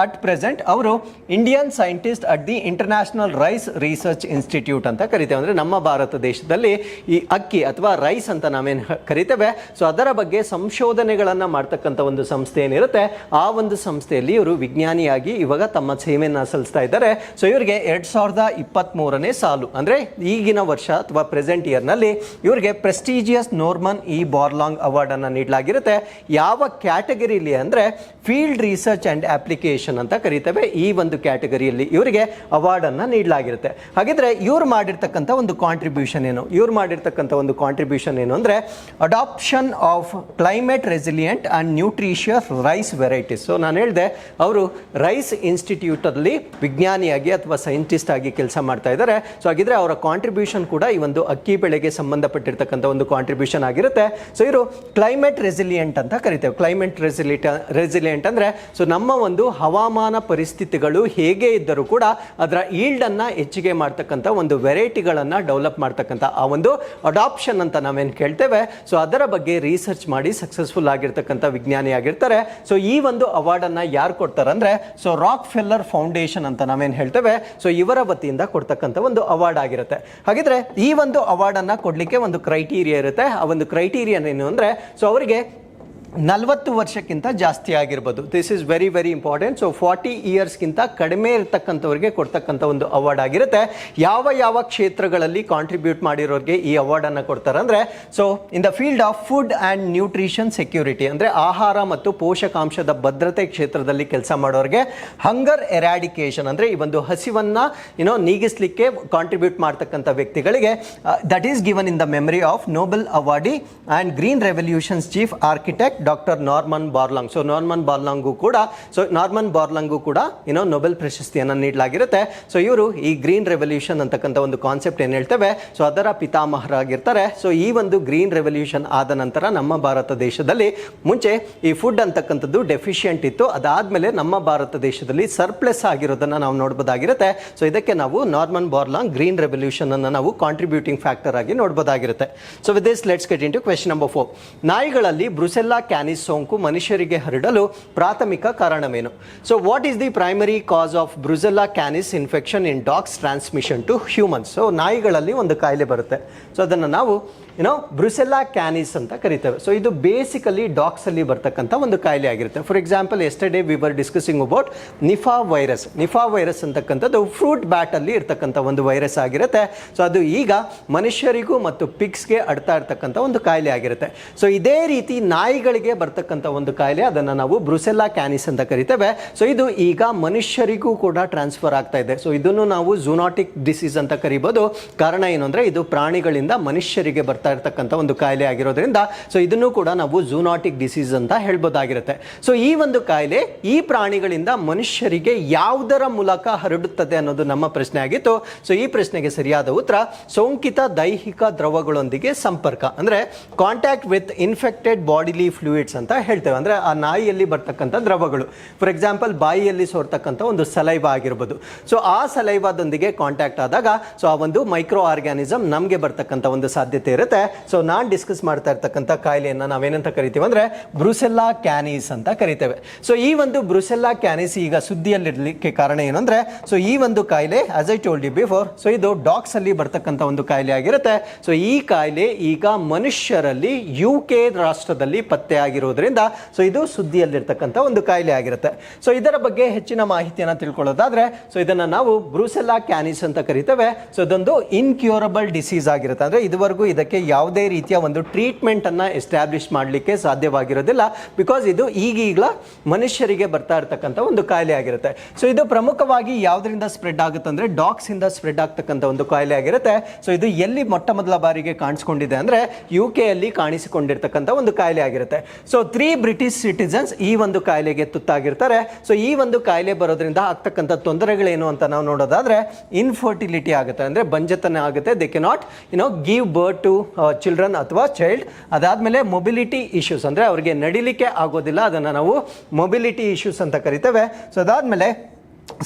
ಅಟ್ ಪ್ರೆಸೆಂಟ್ ಅವರು Indian scientist at the international rice research institute ಅಂತ ಕರಿತೇವೆ. ಅಂದ್ರೆ ನಮ್ಮ ಭಾರತ ದೇಶದಲ್ಲಿ ಈ ಅಕ್ಕಿ ಅಥವಾ ರೈಸ್ ಅಂತ ನಾವೇನು ಕರಿತೇವೆ ಸೊ ಅದರ ಬಗ್ಗೆ ಸಂಶೋಧನೆಗಳನ್ನ ಮಾಡ್ತಕ್ಕಂಥ ಒಂದು ಸಂಸ್ಥೆ ಏನಿರುತ್ತೆ ಆ ಒಂದು ಸಂಸ್ಥೆಯಲ್ಲಿ ಇವರು ವಿಜ್ಞಾನಿಯಾಗಿ ಇವಾಗ ತಮ್ಮ ಸೇವೆಯನ್ನು ಸಲ್ಲಿಸ್ತಾ ಇದ್ದಾರೆ. ಸೊ ಇವರಿಗೆ 2023ನೇ ಸಾಲು ಅಂದ್ರೆ ಈಗಿನ ವರ್ಷ ಅಥವಾ ಪ್ರೆಸೆಂಟ್ ಇಯರ್ ನಲ್ಲಿ ಇವರಿಗೆ prestigious Norman E Borlaug award ಅನ್ನ ನೀಡಲಾಗಿರುತ್ತೆ. ಯಾವ ಕ್ಯಾಟಗರಿಲಿ ಅಂದ್ರೆ ಫೀಲ್ಡ್ ರಿಸರ್ಚ್ ಅಂಡ್ ಅಪ್ಲಿಕೇಶನ್ ಅಂತ ಕರೀತೇವೆ. ಈ ಒಂದು ಕ್ಯಾಟಗರಿಯಲ್ಲಿ ಇವರಿಗೆ ಅವಾರ್ಡ್ ಅನ್ನ ನೀಡಲಾಗಿರುತ್ತೆ. ಹಾಗಿದ್ರೆ ಇವ್ರು ಮಾಡಿರ್ತಕ್ಕಂಥ ಒಂದು ಕಾಂಟ್ರಿಬ್ಯೂಷನ್ ಏನು? ಇವ್ರು ಮಾಡಿರ್ತಕ್ಕಂಥ ಒಂದು ಕಾಂಟ್ರಿಬ್ಯೂಷನ್ ಏನು ಅಂದ್ರೆ adoption of climate resilient and nutritious rice varieties. So ನಾನು ಹೇಳಿದೆ ಅವರು ರೈಸ್ ಇನ್ಸ್ಟಿಟ್ಯೂಟ್ ಅಲ್ಲಿ ವಿಜ್ಞಾನಿಯಾಗಿ ಅಥವಾ ಸೈಂಟಿಸ್ಟ್ ಆಗಿ ಕೆಲಸ ಮಾಡ್ತಾ ಇದ್ದಾರೆ. ಸೊ ಹಾಗಿದ್ರೆ ಅವರ ಕಾಂಟ್ರಿಬ್ಯೂಷನ್ ಕೂಡ ಈ ಒಂದು ಅಕ್ಕಿ ಬೆಳೆಗೆ ಸಂಬಂಧಪಟ್ಟಿರ್ತಕ್ಕಂಥ ಒಂದು ಕಾಂಟ್ರಿಬ್ಯೂಷನ್ ಆಗಿರುತ್ತೆ. ಸೊ ಇವರು ಕ್ಲೈಮೇಟ್ ರೆಸಿಲಿಯಂಟ್ ಅಂತ ಕರಿತೇವೆ. ಕ್ಲೈಮೇಟ್ ರೆಸಿಲಿಯಂಟ್ ಅಂದ್ರೆ ಸೊ ನಮ್ಮ ಒಂದು ಹವಾಮಾನ ಪರಿಸ್ಥಿತಿಗಳು ಹೇಗೆ ಇದ್ದರೂ ಕೂಡ ಅದರ ಈಲ್ಡ್ ಅನ್ನ ಹೆಚ್ಚಿಗೆ ಮಾಡ್ತಕ್ಕಂಥ ಒಂದು ವೆರೈಟಿಗಳನ್ನ ಡೆವಲಪ್ ಮಾಡ್ತಕ್ಕಂಥ ಆ ಒಂದು ಅಡಾಪ್ಷನ್ ಅಂತ ನಾವೇನು ಕೇಳ್ತೇವೆ ಸೊ ಅದರ ಬಗ್ಗೆ ರಿಸರ್ಚ್ ಮಾಡಿ ಸಕ್ಸಸ್ಫುಲ್ ಆಗಿರ್ತಕ್ಕಂಥ ವಿಜ್ಞಾನಿ ಆಗಿರ್ತಾರೆ. ಸೊ ಈ ಒಂದು ಅವಾರ್ಡ್ ಅನ್ನ ಯಾರು ಕೊಡ್ತಾರೆ ಅಂದ್ರೆ ಸೊ ರಾಕ್ ಫೆಲ್ಲರ್ ಫೌಂಡೇಶನ್ ಅಂತ ನಾವೇನು ಹೇಳ್ತೇವೆ ಸೊ ಇವರ ವತಿಯಿಂದ ಕೊಡ್ತಕ್ಕಂಥ ಒಂದು ಅವಾರ್ಡ್ ಆಗಿರುತ್ತೆ. ಹಾಗಿದ್ರೆ ಈ ಒಂದು ಅವಾರ್ಡ್ ಅನ್ನ ಕೊಡ್ಲಿಕ್ಕೆ ಒಂದು ಕ್ರೈಟೀರಿಯಾ ಇರುತ್ತೆ. ಆ ಒಂದು ಕ್ರೈಟೀರಿಯಾ ಏನು ಅಂದ್ರೆ ಸೊ ಅವರಿಗೆ 40 ವರ್ಷಕ್ಕಿಂತ ಜಾಸ್ತಿ ಆಗಿರ್ಬೋದು. This is very very important. So 40 ಇಯರ್ಸ್ಗಿಂತ ಕಡಿಮೆ ಇರತಕ್ಕಂಥವ್ರಿಗೆ ಕೊಡ್ತಕ್ಕಂಥ ಒಂದು ಅವಾರ್ಡ್ ಆಗಿರುತ್ತೆ. ಯಾವ ಕ್ಷೇತ್ರಗಳಲ್ಲಿ ಕಾಂಟ್ರಿಬ್ಯೂಟ್ ಮಾಡಿರೋರಿಗೆ ಈ ಅವಾರ್ಡನ್ನು ಕೊಡ್ತಾರೆ ಅಂದರೆ, so in the field of food and nutrition security ಅಂದರೆ ಆಹಾರ ಮತ್ತು ಪೋಷಕಾಂಶದ ಭದ್ರತೆ ಕ್ಷೇತ್ರದಲ್ಲಿ ಕೆಲಸ ಮಾಡೋರಿಗೆ, ಹಂಗರ್ ಎರಾಡಿಕೇಶನ್ ಅಂದರೆ ಈ ಒಂದು ಹಸಿವನ್ನು ನೀಗಿಸಲಿಕ್ಕೆ ಕಾಂಟ್ರಿಬ್ಯೂಟ್ ಮಾಡ್ತಕ್ಕಂಥ ವ್ಯಕ್ತಿಗಳಿಗೆ that is given in the memory of Nobel awardee and green revolution's chief architect doctor Norman Borlaug. So Norman Borlaug ಕೂಡ ನೊಬೆಲ್ ಪ್ರಶಸ್ತಿಯನ್ನು ನೀಡಲಾಗಿರುತ್ತೆ. ಸೊ ಇವರು ಈ ಗ್ರೀನ್ ರೆವಲ್ಯೂಷನ್ ಅಂತಕ್ಕಂಥ ಒಂದು ಕಾನ್ಸೆಪ್ಟ್ ಏನು ಹೇಳ್ತೇವೆ, ಸೊ ಅದರ ಪಿತಾಮಹರಾಗಿರ್ತಾರೆ. ಸೊ ಈ ಒಂದು ಗ್ರೀನ್ ರೆವಲ್ಯೂಷನ್ ಆದ ನಂತರ ನಮ್ಮ ಭಾರತ ದೇಶದಲ್ಲಿ ಮುಂಚೆ ಈ ಫುಡ್ ಅಂತಕ್ಕಂಥದ್ದು ಡೆಫಿಷಿಯಂಟ್ ಇತ್ತು. ಅದಾದಮೇಲೆ ನಮ್ಮ ಭಾರತ ದೇಶದಲ್ಲಿ ಸರ್ಪ್ಲೆಸ್ ಆಗಿರೋದನ್ನು ನಾವು ನೋಡ್ಬೋದಾಗಿರುತ್ತೆ. ಸೊ ಇದಕ್ಕೆ ನಾವು ನಾರ್ಮನ್ ಬಾರ್ಲಾಂಗ್ ಗ್ರೀನ್ ರೆವಲ್ಯೂಷನ್ ಅನ್ನು ನಾವು ಕಾಂಟ್ರಿಬ್ಯೂಟಿಂಗ್ ಫ್ಯಾಕ್ಟರ್ ಆಗಿ ನೋಡ್ಬೋದಾಗಿರುತ್ತೆ. So with this let's get into question number 4. ನಾಯಿಗಳಲ್ಲಿ ಬ್ರುಸೆಲ್ಲಾ ಕ್ಯಾನಿಸ್ ಸೋಂಕು ಮನುಷ್ಯರಿಗೆ ಹರಡಲು ಪ್ರಾಥಮಿಕ ಕಾರಣವೇನು? So what is the primary cause of Brucella canis infection in dogs transmission to humans? So ನಾಯಿಗಳಲ್ಲಿ ಒಂದು ಕಾಯಿಲೆ ಬರುತ್ತೆ. ಸೊ ಅದನ್ನು ನಾವು ಬ್ರುಸೆಲ್ಲಾ ಕ್ಯಾನಿಸ್ ಅಂತ ಕರಿತೇವೆ. ಸೊ ಇದು ಬೇಸಿಕಲಿ ಡಾಗ್ಸ್ ಅಲ್ಲಿ ಬರ್ತಕ್ಕಂಥ ಒಂದು ಕಾಯಿಲೆ ಆಗಿರುತ್ತೆ. For example yesterday we were discussing about Nipah virus ಅಂತಕ್ಕಂಥದ್ದು ಫ್ರೂಟ್ ಬ್ಯಾಟ್ ಅಲ್ಲಿ ಇರ್ತಕ್ಕಂಥ ಒಂದು ವೈರಸ್ ಆಗಿರುತ್ತೆ. ಸೊ ಅದು ಈಗ ಮನುಷ್ಯರಿಗೂ ಮತ್ತು ಪಿಗ್ಸ್ಗೆ ಅಡ್ತಾ ಇರ್ತಕ್ಕಂಥ ಒಂದು ಕಾಯಿಲೆ ಆಗಿರುತ್ತೆ. ಸೊ ಇದೇ ರೀತಿ ನಾಯಿಗಳಿಗೆ ಬರ್ತಕ್ಕಂಥ ಒಂದು ಕಾಯಿಲೆ, ಅದನ್ನು ನಾವು ಬ್ರುಸೆಲ್ಲಾ ಕ್ಯಾನಿಸ್ ಅಂತ ಕರಿತೇವೆ. ಸೊ ಇದು ಈಗ ಮನುಷ್ಯರಿಗೂ ಕೂಡ ಟ್ರಾನ್ಸ್ಫರ್ ಆಗ್ತಾ ಇದೆ. ಸೊ ಇದನ್ನು ನಾವು ಝೂನಾಟಿಕ್ ಡಿಸೀಸ್ ಅಂತ ಕರಿಬೋದು. ಕಾರಣ ಏನು ಅಂದರೆ ಇದು ಪ್ರಾಣಿಗಳಿಂದ ಮನುಷ್ಯರಿಗೆ ಬರ್ತಾ ಇರ್ತಕ್ಕಂಥ ಒಂದು ಕಾಯಿಲೆ ಆಗಿರೋದ್ರಿಂದ ಸೊ ಇದನ್ನು ಕೂಡ ನಾವು ಝೂನಾಟಿಕ್ ಡಿಸೀಸ್ ಅಂತ ಹೇಳ್ಬೋದಾಗಿರುತ್ತೆ. ಸೊ ಈ ಒಂದು ಕಾಯಿಲೆ ಈ ಪ್ರಾಣಿಗಳಿಂದ ಮನುಷ್ಯರಿಗೆ ಯಾವುದರ ಮೂಲಕ ಹರಡುತ್ತದೆ ಅನ್ನೋದು ನಮ್ಮ ಪ್ರಶ್ನೆ ಆಗಿತ್ತು. ಸೊ ಈ ಪ್ರಶ್ನೆಗೆ ಸರಿಯಾದ ಉತ್ತರ ಸೋಂಕಿತ ದೈಹಿಕ ದ್ರವಗಳೊಂದಿಗೆ ಸಂಪರ್ಕ, ಅಂದ್ರೆ contact with infected bodily fluids ಅಂತ ಹೇಳ್ತೇವೆ. ಅಂದ್ರೆ ಆ ನಾಯಿಯಲ್ಲಿ ಬರ್ತಕ್ಕಂಥ ದ್ರವಗಳು, ಫಾರ್ ಎಕ್ಸಾಂಪಲ್ ಬಾಯಿಯಲ್ಲಿ ಸೋರ್ತಕ್ಕಂಥ ಒಂದು ಸಲೈವಾ ಆಗಿರ್ಬೋದು. ಸೊ ಆ ಸಲೈವಾದೊಂದಿಗೆ ಕಾಂಟ್ಯಾಕ್ಟ್ ಆದಾಗ ಸೊ ಆ ಒಂದು ಮೈಕ್ರೋ ಆರ್ಗ್ಯಾನಿಸಮ್ ನಮಗೆ ಬರ್ತಕ್ಕಂಥ ಒಂದು ಸಾಧ್ಯತೆ ಇರುತ್ತೆ. ಸೊ ನಾನು ಡಿಸ್ಕಸ್ ಮಾಡ್ತಾ ಇರ್ತಕ್ಕಂಥ ಕಾಯಿಲೆಯನ್ನು ನಾವೇನಂತ ಕರಿತೀವಿ ಅಂದ್ರೆ ಬ್ರುಸೆಲ್ಲಾ ಕ್ಯಾನಿಸ್ ಅಂತ ಕರಿತೇವೆ. ಸೊ ಈ ಒಂದು ಬ್ರುಸೆಲ್ಲಾ ಕ್ಯಾನಿಸ್ ಈಗ ಸುದ್ದಿಯಲ್ಲಿರಲಿಕ್ಕೆ ಕಾರಣ ಏನು ಅಂದ್ರೆ, ಸೊ ಈ ಒಂದು ಕಾಯಿಲೆ as I told you before, so ಇದು ಡಾಗ್ಸ್ ಅಲ್ಲಿ ಬರ್ತಕ್ಕಂಥ ಒಂದು ಕಾಯಿಲೆ ಆಗಿರುತ್ತೆ. ಸೊ ಈ ಕಾಯಿಲೆ ಈಗ ಮನುಷ್ಯರಲ್ಲಿ UK ರಾಷ್ಟ್ರದಲ್ಲಿ ಪತ್ತೆ ಆಗಿರೋದ್ರಿಂದ ಸೊ ಇದು ಸುದ್ದಿಯಲ್ಲಿರ್ತಕ್ಕಂಥ ಒಂದು ಕಾಯಿಲೆ ಆಗಿರುತ್ತೆ. ಸೊ ಇದರ ಬಗ್ಗೆ ಹೆಚ್ಚಿನ ಮಾಹಿತಿಯನ್ನು ತಿಳ್ಕೊಳ್ಳೋದಾದ್ರೆ, ಸೊ ಇದನ್ನ ನಾವು ಬ್ರುಸೆಲ್ಲಾ ಕ್ಯಾನಿಸ್ ಅಂತ ಕರಿತೇವೆ. ಸೊ ಇದೊಂದು ಇನ್ಕ್ಯೂರಬಲ್ ಡಿಸೀಸ್ ಆಗಿರುತ್ತೆ. ಅಂದ್ರೆ ಇದುವರೆಗೂ ಇದಕ್ಕೆ ಯಾವುದೇ ರೀತಿಯ ಒಂದು ಟ್ರೀಟ್ಮೆಂಟ್ ಅನ್ನ ಎಸ್ಟಾಬ್ಲಿಷ್ ಮಾಡಲಿಕ್ಕೆ ಸಾಧ್ಯವಾಗಿರೋದಿಲ್ಲ. ಬಿಕಾಸ್ ಇದು ಈಗೀಗ ಮನುಷ್ಯರಿಗೆ ಬರ್ತಾ ಇರ್ತಕ್ಕಂಥ ಒಂದು ಕಾಯಿಲೆ ಆಗಿರುತ್ತೆ. ಸೊ ಇದು ಪ್ರಮುಖವಾಗಿ ಯಾವುದರಿಂದ ಸ್ಪ್ರೆಡ್ ಆಗುತ್ತೆ ಅಂದ್ರೆ ಡಾಗ್ಸ್ ಇಂದ ಸ್ಪ್ರೆಡ್ ಆಗ್ತಕ್ಕಂಥ ಒಂದು ಕಾಯಿಲೆ ಆಗಿರುತ್ತೆ. ಸೊ ಇದು ಎಲ್ಲಿ ಮೊಟ್ಟ ಮೊದಲ ಬಾರಿಗೆ ಕಾಣಿಸ್ಕೊಂಡಿದೆ ಅಂದ್ರೆ UK ಅಲ್ಲಿ ಕಾಣಿಸಿಕೊಂಡಿರ್ತಕ್ಕಂಥ ಒಂದು ಕಾಯಿಲೆ ಆಗಿರುತ್ತೆ. ಸೊ 3 ಬ್ರಿಟಿಷ್ ಸಿಟಿಸನ್ಸ್ ಈ ಒಂದು ಕಾಯಿಲೆಗೆ ತುತ್ತಾಗಿರ್ತಾರೆ. ಸೊ ಈ ಒಂದು ಕಾಯಿಲೆ ಬರೋದ್ರಿಂದ ಆಗ್ತಕ್ಕಂಥ ತೊಂದರೆಗಳೇನು ಅಂತ ನಾವು ನೋಡೋದಾದ್ರೆ, ಇನ್ಫರ್ಟಿಲಿಟಿ ಆಗುತ್ತೆ, ಅಂದ್ರೆ ಬಂಜತನ ಆಗುತ್ತೆ. They can not give birth to children ಅಥವಾ ಚೈಲ್ಡ್. ಅದಾದ್ಮೇಲೆ ಮೊಬಿಲಿಟಿ ಇಶ್ಯೂಸ್, ಅಂದ್ರೆ ಅವರಿಗೆ ನಡಿಲಿಕ್ಕೆ ಆಗೋದಿಲ್ಲ, ಅದನ್ನು ನಾವು ಮೊಬಿಲಿಟಿ ಇಶ್ಯೂಸ್ ಅಂತ ಕರಿತೇವೆ. ಸೊ ಅದಾದ್ಮೇಲೆ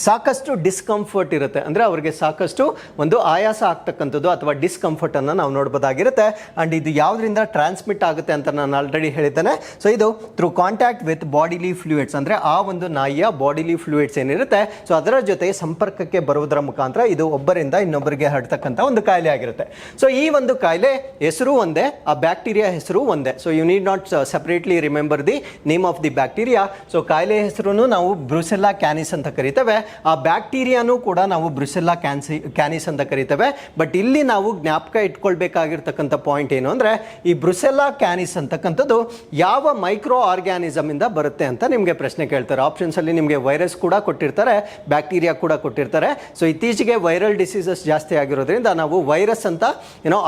ಸಾಕಷ್ಟು ಡಿಸ್ಕಂಫರ್ಟ್ ಇರುತ್ತೆ, ಅಂದರೆ ಅವರಿಗೆ ಸಾಕಷ್ಟು ಒಂದು ಆಯಾಸ ಆಗ್ತಕ್ಕಂಥದ್ದು ಅಥವಾ ಡಿಸ್ಕಂಫರ್ಟ್ ಅನ್ನು ನಾವು ನೋಡ್ಬೋದಾಗಿರುತ್ತೆ. ಅಂಡ್ ಇದು ಯಾವುದರಿಂದ ಟ್ರಾನ್ಸ್ಮಿಟ್ ಆಗುತ್ತೆ ಅಂತ ನಾನು ಆಲ್ರೆಡಿ ಹೇಳಿದ್ದೇನೆ. ಸೊ ಇದು through contact with bodily fluids, ಅಂದರೆ ಆ ಒಂದು ನಾಯಿಯ ಬಾಡಿಲಿ ಫ್ಲೂಯಿಡ್ಸ್ ಏನಿರುತ್ತೆ ಸೊ ಅದರ ಜೊತೆ ಸಂಪರ್ಕಕ್ಕೆ ಬರುವುದರ ಮುಖಾಂತರ ಇದು ಒಬ್ಬರಿಂದ ಇನ್ನೊಬ್ಬರಿಗೆ ಹರಡ್ತಕ್ಕಂಥ ಒಂದು ಕಾಯಿಲೆ ಆಗಿರುತ್ತೆ. ಸೊ ಈ ಒಂದು ಕಾಯಿಲೆ ಹೆಸರು ಒಂದೇ, ಆ ಬ್ಯಾಕ್ಟೀರಿಯಾ ಹೆಸರು ಒಂದೇ. So you need not separately remember the name of the bacteria. So ಕಾಯಿಲೆ ಹೆಸರು ನಾವು ಬ್ರುಸೆಲ್ಲಾ ಕ್ಯಾನಿಸ್ ಅಂತ ಕರಿತೇವೆ. ಆ ಬ್ಯಾಕ್ಟೀರಿಯಾನು ಕೂಡ ನಾವು ಬ್ರುಸೆಲ್ಲಾ ಕ್ಯಾನಿಸ್ ಅಂತ ಕರಿತೇವೆ. ಬಟ್ ಇಲ್ಲಿ ನಾವು ಜ್ಞಾಪಕ ಇಟ್ಕೊಳ್ಬೇಕಾಗಿರ್ತಕ್ಕಂಥ ಪಾಯಿಂಟ್ ಏನು ಅಂದ್ರೆ, ಈ ಬ್ರುಸೆಲ್ಲಾ ಕ್ಯಾನಿಸ್ ಅಂತಕ್ಕಂಥದ್ದು ಯಾವ ಮೈಕ್ರೋ ಆರ್ಗ್ಯಾನಿಸಮ್ ಇಂದ ಬರುತ್ತೆ ಅಂತ ನಿಮಗೆ ಪ್ರಶ್ನೆ ಕೇಳ್ತಾರೆ. ಆಪ್ಷನ್ಸ್ ಅಲ್ಲಿ ನಿಮಗೆ ವೈರಸ್ ಕೂಡ ಕೊಟ್ಟಿರ್ತಾರೆ, ಬ್ಯಾಕ್ಟೀರಿಯಾ ಕೂಡ ಕೊಟ್ಟಿರ್ತಾರೆ. ಸೊ ಇತ್ತೀಚೆಗೆ ವೈರಲ್ ಡಿಸೀಸಸ್ ಜಾಸ್ತಿ ಆಗಿರೋದ್ರಿಂದ ನಾವು ವೈರಸ್ ಅಂತ